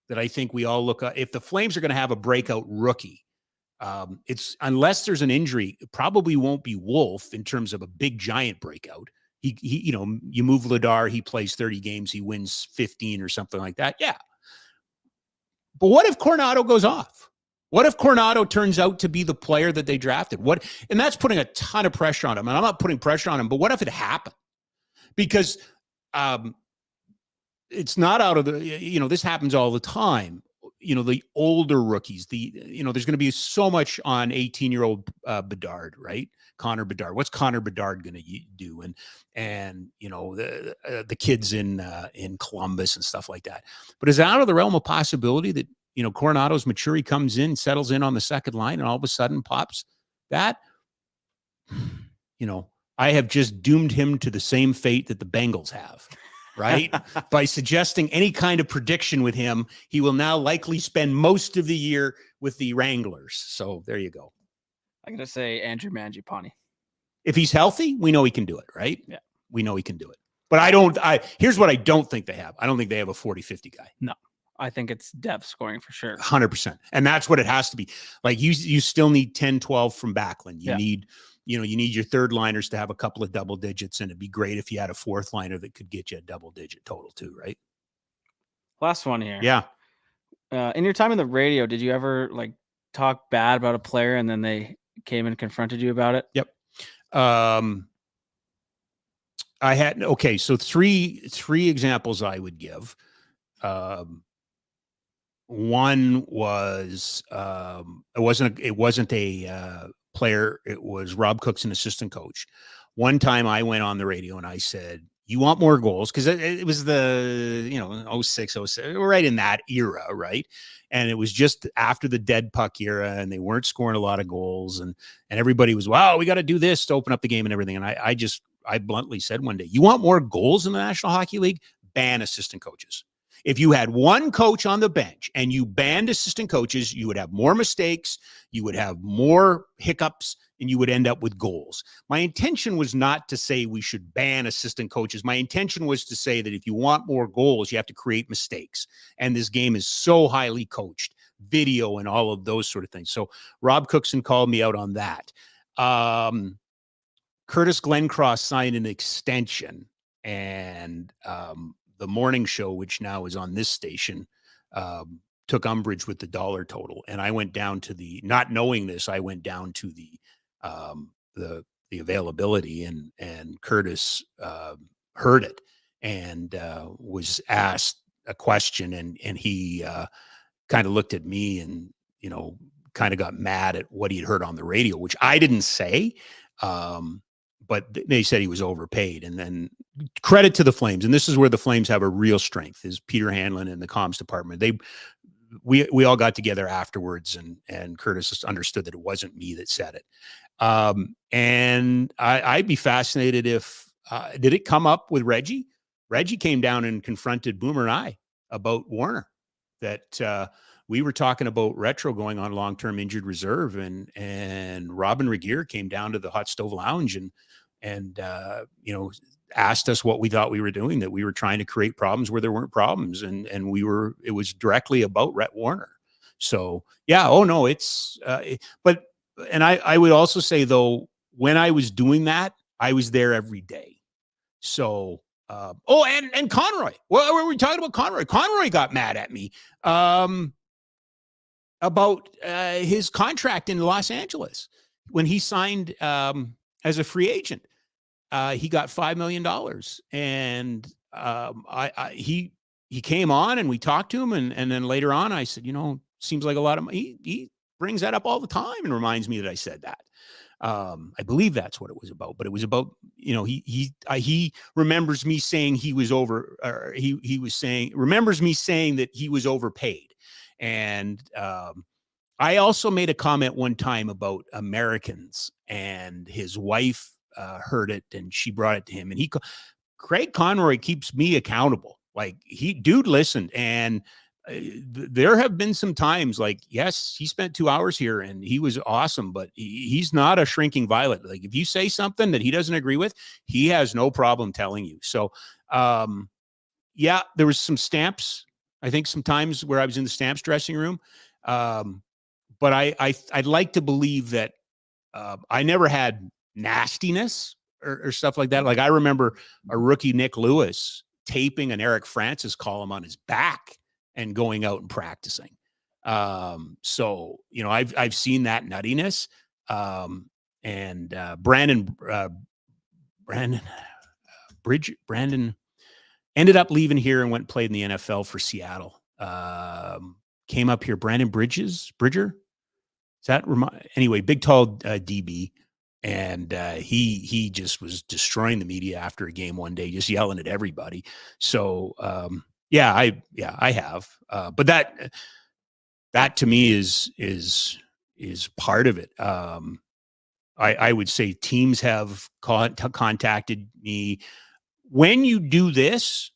that I think we all look at. If the Flames are going to have a breakout rookie, it's unless there's an injury, it probably won't be Wolf in terms of a big giant breakout. He, you know, you move Ladar, he plays 30 games, he wins 15 or something like that. Yeah. But what if Coronado goes off? What if Coronado turns out to be the player that they drafted? And that's putting a ton of pressure on him. And I'm not putting pressure on him, but what if it happened? Because it's not out of the, you know, this happens all the time. You know, the older rookies, you know, there's going to be so much on 18-year-old Bedard, right? Connor Bedard. What's Connor Bedard going to do? And you know, the kids in Columbus and stuff like that. But is it out of the realm of possibility that, you know, Coronado's mature, he comes in, settles in on the second line, and all of a sudden pops that? You know, I have just doomed him to the same fate that the Bengals have. Right? By suggesting any kind of prediction with him, he will now likely spend most of the year with the Wranglers. So there you go. I'm going to say Andrew Mangiapane. If he's healthy, we know he can do it, right? Yeah. We know he can do it. But here's what I don't think they have. I don't think they have a 40-50 guy. No. I think it's depth scoring for sure. 100%. And that's what it has to be. Like you still need 10, 12 from Backlund. You need your third liners to have a couple of double digits, and it'd be great if you had a fourth liner that could get you a double digit total too, right? Last one here. Yeah. In your time in the radio, did you ever like talk bad about a player and then they came and confronted you about it? Yep. So three examples I would give. One was it wasn't a player. It was Rob Cook's an assistant coach. One time I went on the radio and I said, you want more goals? Because it was the, 06, 07, right in that era, right? And it was just after the dead puck era, and they weren't scoring a lot of goals, and everybody was, wow, we got to do this to open up the game and everything. And I bluntly said one day, you want more goals in the National Hockey League? Ban assistant coaches. If you had one coach on the bench and you banned assistant coaches, you would have more mistakes, you would have more hiccups, and you would end up with goals. My intention was not to say we should ban assistant coaches. My intention was to say that if you want more goals, you have to create mistakes. And this game is so highly coached, video and all of those sort of things. So Rob Cookson called me out on that. Curtis Glencross signed an extension, and the morning show, which now is on this station, took umbrage with the dollar total. And I went down to not knowing this, I went down to the availability, and Curtis heard it and was asked a question, and he kind of looked at me and, kind of got mad at what he'd heard on the radio, which I didn't say. But they said he was overpaid. And then credit to the Flames, and this is where the Flames have a real strength, is Peter Hanlon and the comms department. We all got together afterwards, and Curtis understood that it wasn't me that said it. And I'd be fascinated if did it come up with Reggie? Reggie came down and confronted Boomer and I about Warner, that we were talking about Retro going on long-term injured reserve, and Robin Regier came down to the Hot Stove Lounge and asked us what we thought we were doing, that we were trying to create problems where there weren't problems. And it was directly about Rhett Warner. So yeah. Oh no, and I would also say though, when I was doing that, I was there every day. So, and Conroy, well, were we talking about Conroy? Conroy got mad at me, about his contract in Los Angeles when he signed as a free agent. He got $5 million, and he he came on and we talked to him. And then later on, I said, seems like a lot of he brings that up all the time and reminds me that I said that. I believe that's what it was about, but it was about, he remembers me saying he was remembers me saying that he was overpaid. And, I also made a comment one time about Americans, and his wife, heard it and she brought it to him, and Craig Conroy keeps me accountable. Like dude listened, and there have been some times like, yes, he spent 2 hours here and he was awesome, but he's not a shrinking violet. Like if you say something that he doesn't agree with, he has no problem telling you. So, yeah, there was some stamps. I think sometimes where I was in the Stamps dressing room. But I'd like to believe that, I never had nastiness or stuff like that. Like I remember a rookie, Nick Lewis, taping an Eric Francis column on his back and going out and practicing. So, I've seen that nuttiness. And Brandon ended up leaving here and went and played in the NFL for Seattle. Came up here, Brandon Bridger. Is that anyway, big, tall DB. And he just was destroying the media after a game one day, just yelling at everybody. So, I have, but that to me is part of it. I would say teams have contacted me. When you do this,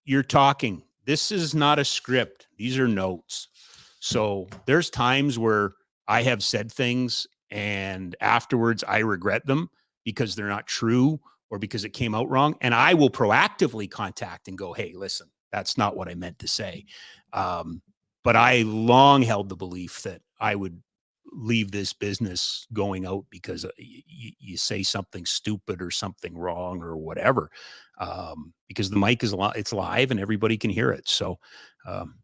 you're talking. This is not a script. These are notes. So there's times where I have said things and afterwards I regret them because they're not true or because it came out wrong. And I will proactively contact and go, hey, listen, that's not what I meant to say. But I long held the belief that I would leave this business going out because you say something stupid or something wrong or whatever, because the mic is it's live and everybody can hear it. So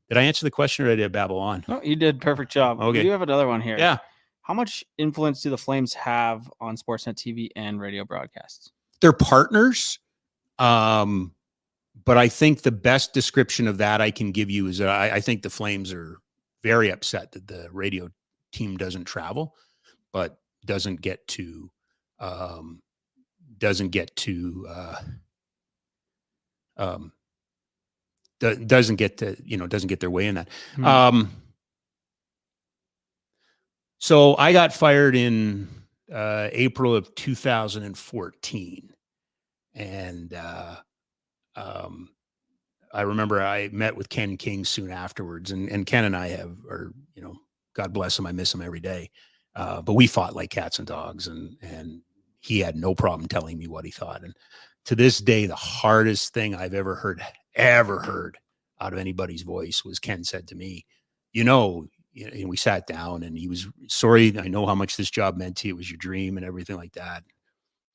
did I answer the question or did I babble on? No, you did. Perfect job. Okay. You have another one here. Yeah. How much influence do the Flames have on Sportsnet TV and radio broadcasts? They're partners. But I think the best description of that I can give you is I think the Flames are very upset that the radio team doesn't travel, but doesn't get their way in that. So I got fired in April of 2014, and I remember I met with Ken King soon afterwards, and Ken and I are God bless him, I miss him every day. But we fought like cats and dogs, and he had no problem telling me what he thought. And to this day, the hardest thing I've ever heard out of anybody's voice was Ken said to me, and we sat down and he was sorry. I know how much this job meant to you. It was your dream and everything like that.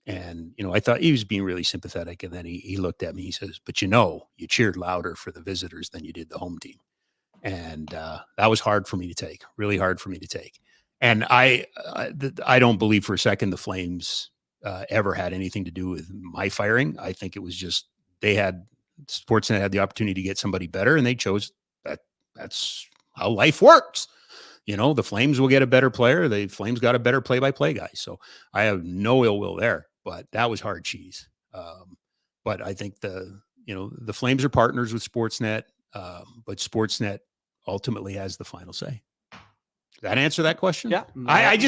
And, I thought he was being really sympathetic. And then he looked at me, he says, but you cheered louder for the visitors than you did the home team. And that was hard for me to take, really hard for me to take. And I don't believe for a second the Flames ever had anything to do with my firing. I think it was just Sportsnet had the opportunity to get somebody better, and they chose that. That's how life works. The Flames will get a better player. The Flames got a better play-by-play guy. So I have no ill will there, but that was hard cheese. But I think the Flames are partners with Sportsnet, but Sportsnet ultimately has the final say. Did that answer that question? Yeah. I'm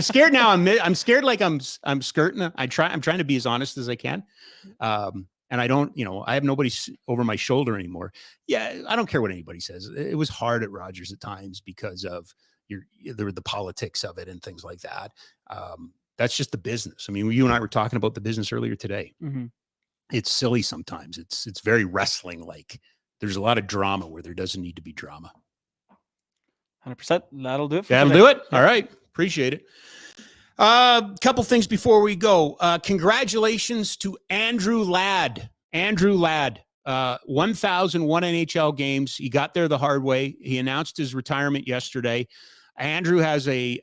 scared now. I'm scared like I'm skirting. I'm trying to be as honest as I can. And I don't, I have nobody over my shoulder anymore. Yeah, I don't care what anybody says. It was hard at Rogers at times because of the politics of it and things like that. That's just the business. I mean, you and I were talking about the business earlier today. Mm-hmm. It's silly sometimes. It's very wrestling-like. There's a lot of drama where there doesn't need to be drama. 100%. That'll do it. That'll do it. All right. Appreciate it. Couple things before we go. Congratulations to Andrew Ladd. 1,001 NHL games. He got there the hard way. He announced his retirement yesterday. Andrew has a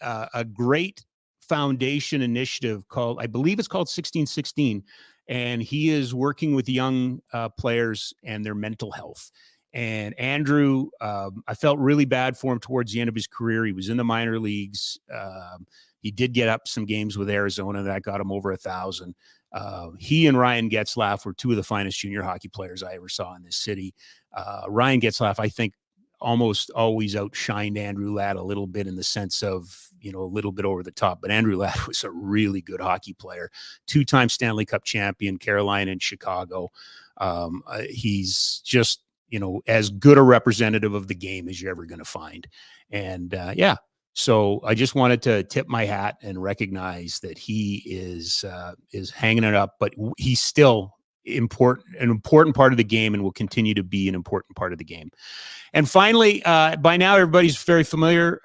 great foundation initiative called, I believe it's called 1616. And he is working with young players and their mental health. And Andrew, I felt really bad for him towards the end of his career. He was in the minor leagues. He did get up some games with Arizona that got him over 1,000. He and Ryan Getzlaff were two of the finest junior hockey players I ever saw in this city. Ryan Getzlaff, I think, almost always outshined Andrew Ladd a little bit in the sense of, a little bit over the top. But Andrew Ladd was a really good hockey player, 2-time Stanley Cup champion, Carolina and Chicago. He's just, as good a representative of the game as you're ever going to find. And so I just wanted to tip my hat and recognize that he is hanging it up, but he's still an important part of the game and will continue to be an important part of the game. And finally, by now, everybody's very familiar.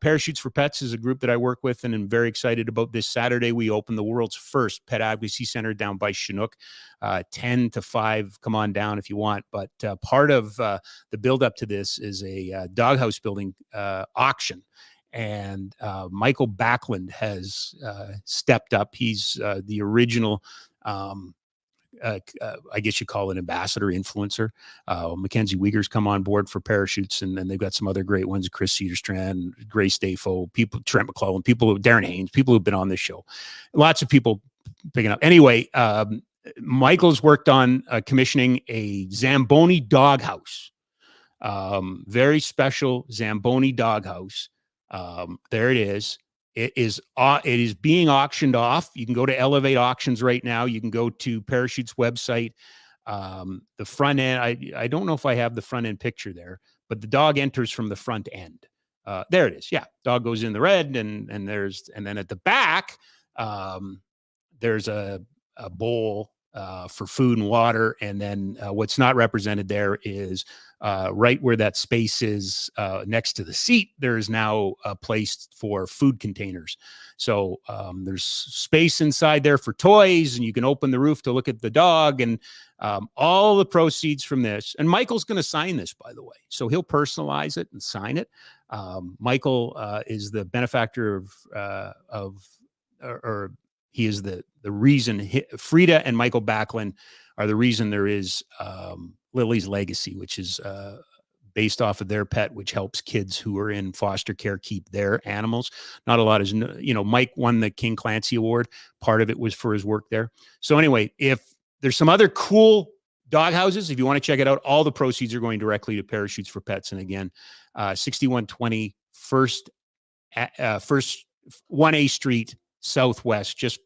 Parachutes for Pets is a group that I work with, and I'm very excited about this Saturday. We open the world's first pet advocacy center down by Chinook, 10 to 5. Come on down if you want. But part of the build up to this is a doghouse building auction. And Michael Backlund has stepped up. He's the original I guess you call it ambassador influencer. Mackenzie Uyghur's come on board for parachutes, and then they've got some other great ones: Chris Cedarstrand, Grace Dayfo, Trent McClellan, Darren Haynes, people who've been on this show. Lots of people picking up. Anyway, Michael's worked on commissioning a Zamboni doghouse, very special Zamboni doghouse. There it is. It is being auctioned off. You can go to Elevate Auctions right now. You can go to Parachute's website. The front end, I don't know if I have the front end picture there, but the dog enters from the front end. There it is. Yeah, dog goes in the red, and then at the back, there's a bowl for food and water, and then what's not represented there is right where that space is next to the seat, there is now a place for food containers. So there's space inside there for toys, and you can open the roof to look at the dog, and all the proceeds from this. And Michael's going to sign this, by the way. So he'll personalize it and sign it. Michael is the benefactor or he is the reason. Frida and Michael Backlund are the reason there is Lily's Legacy, which is based off of their pet, which helps kids who are in foster care keep their animals. Not a lot is, Mike won the King Clancy Award. Part of it was for his work there. So anyway, if there's some other cool dog houses, if you want to check it out, all the proceeds are going directly to Parachutes for Pets. And again, 6120 first 1A Street Southwest, just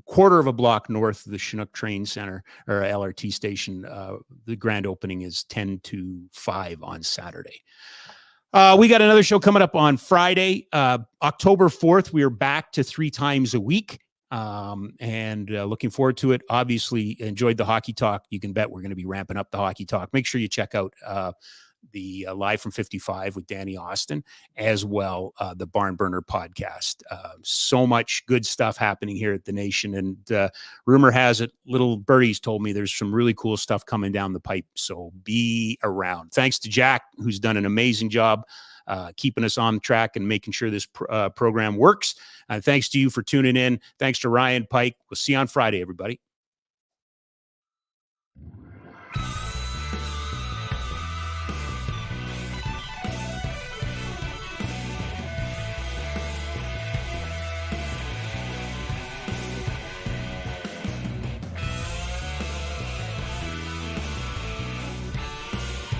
quarter of a block north of the Chinook Train Center or LRT station. The grand opening is 10 to 5 on Saturday. We got another show coming up on Friday, October 4th. We are back to 3 times a week. And looking forward to it. Obviously enjoyed the hockey talk. You can bet we're going to be ramping up the hockey talk. Make sure you check out the Live from 55 with Danny Austin, as well the Barn Burner podcast. So much good stuff happening here at the Nation, and rumor has it, little birdies told me there's some really cool stuff coming down the pipe, so be around. Thanks to Jack, who's done an amazing job keeping us on track and making sure this program works. And thanks to you for tuning in. Thanks to Ryan Pike. We'll see you on Friday, everybody.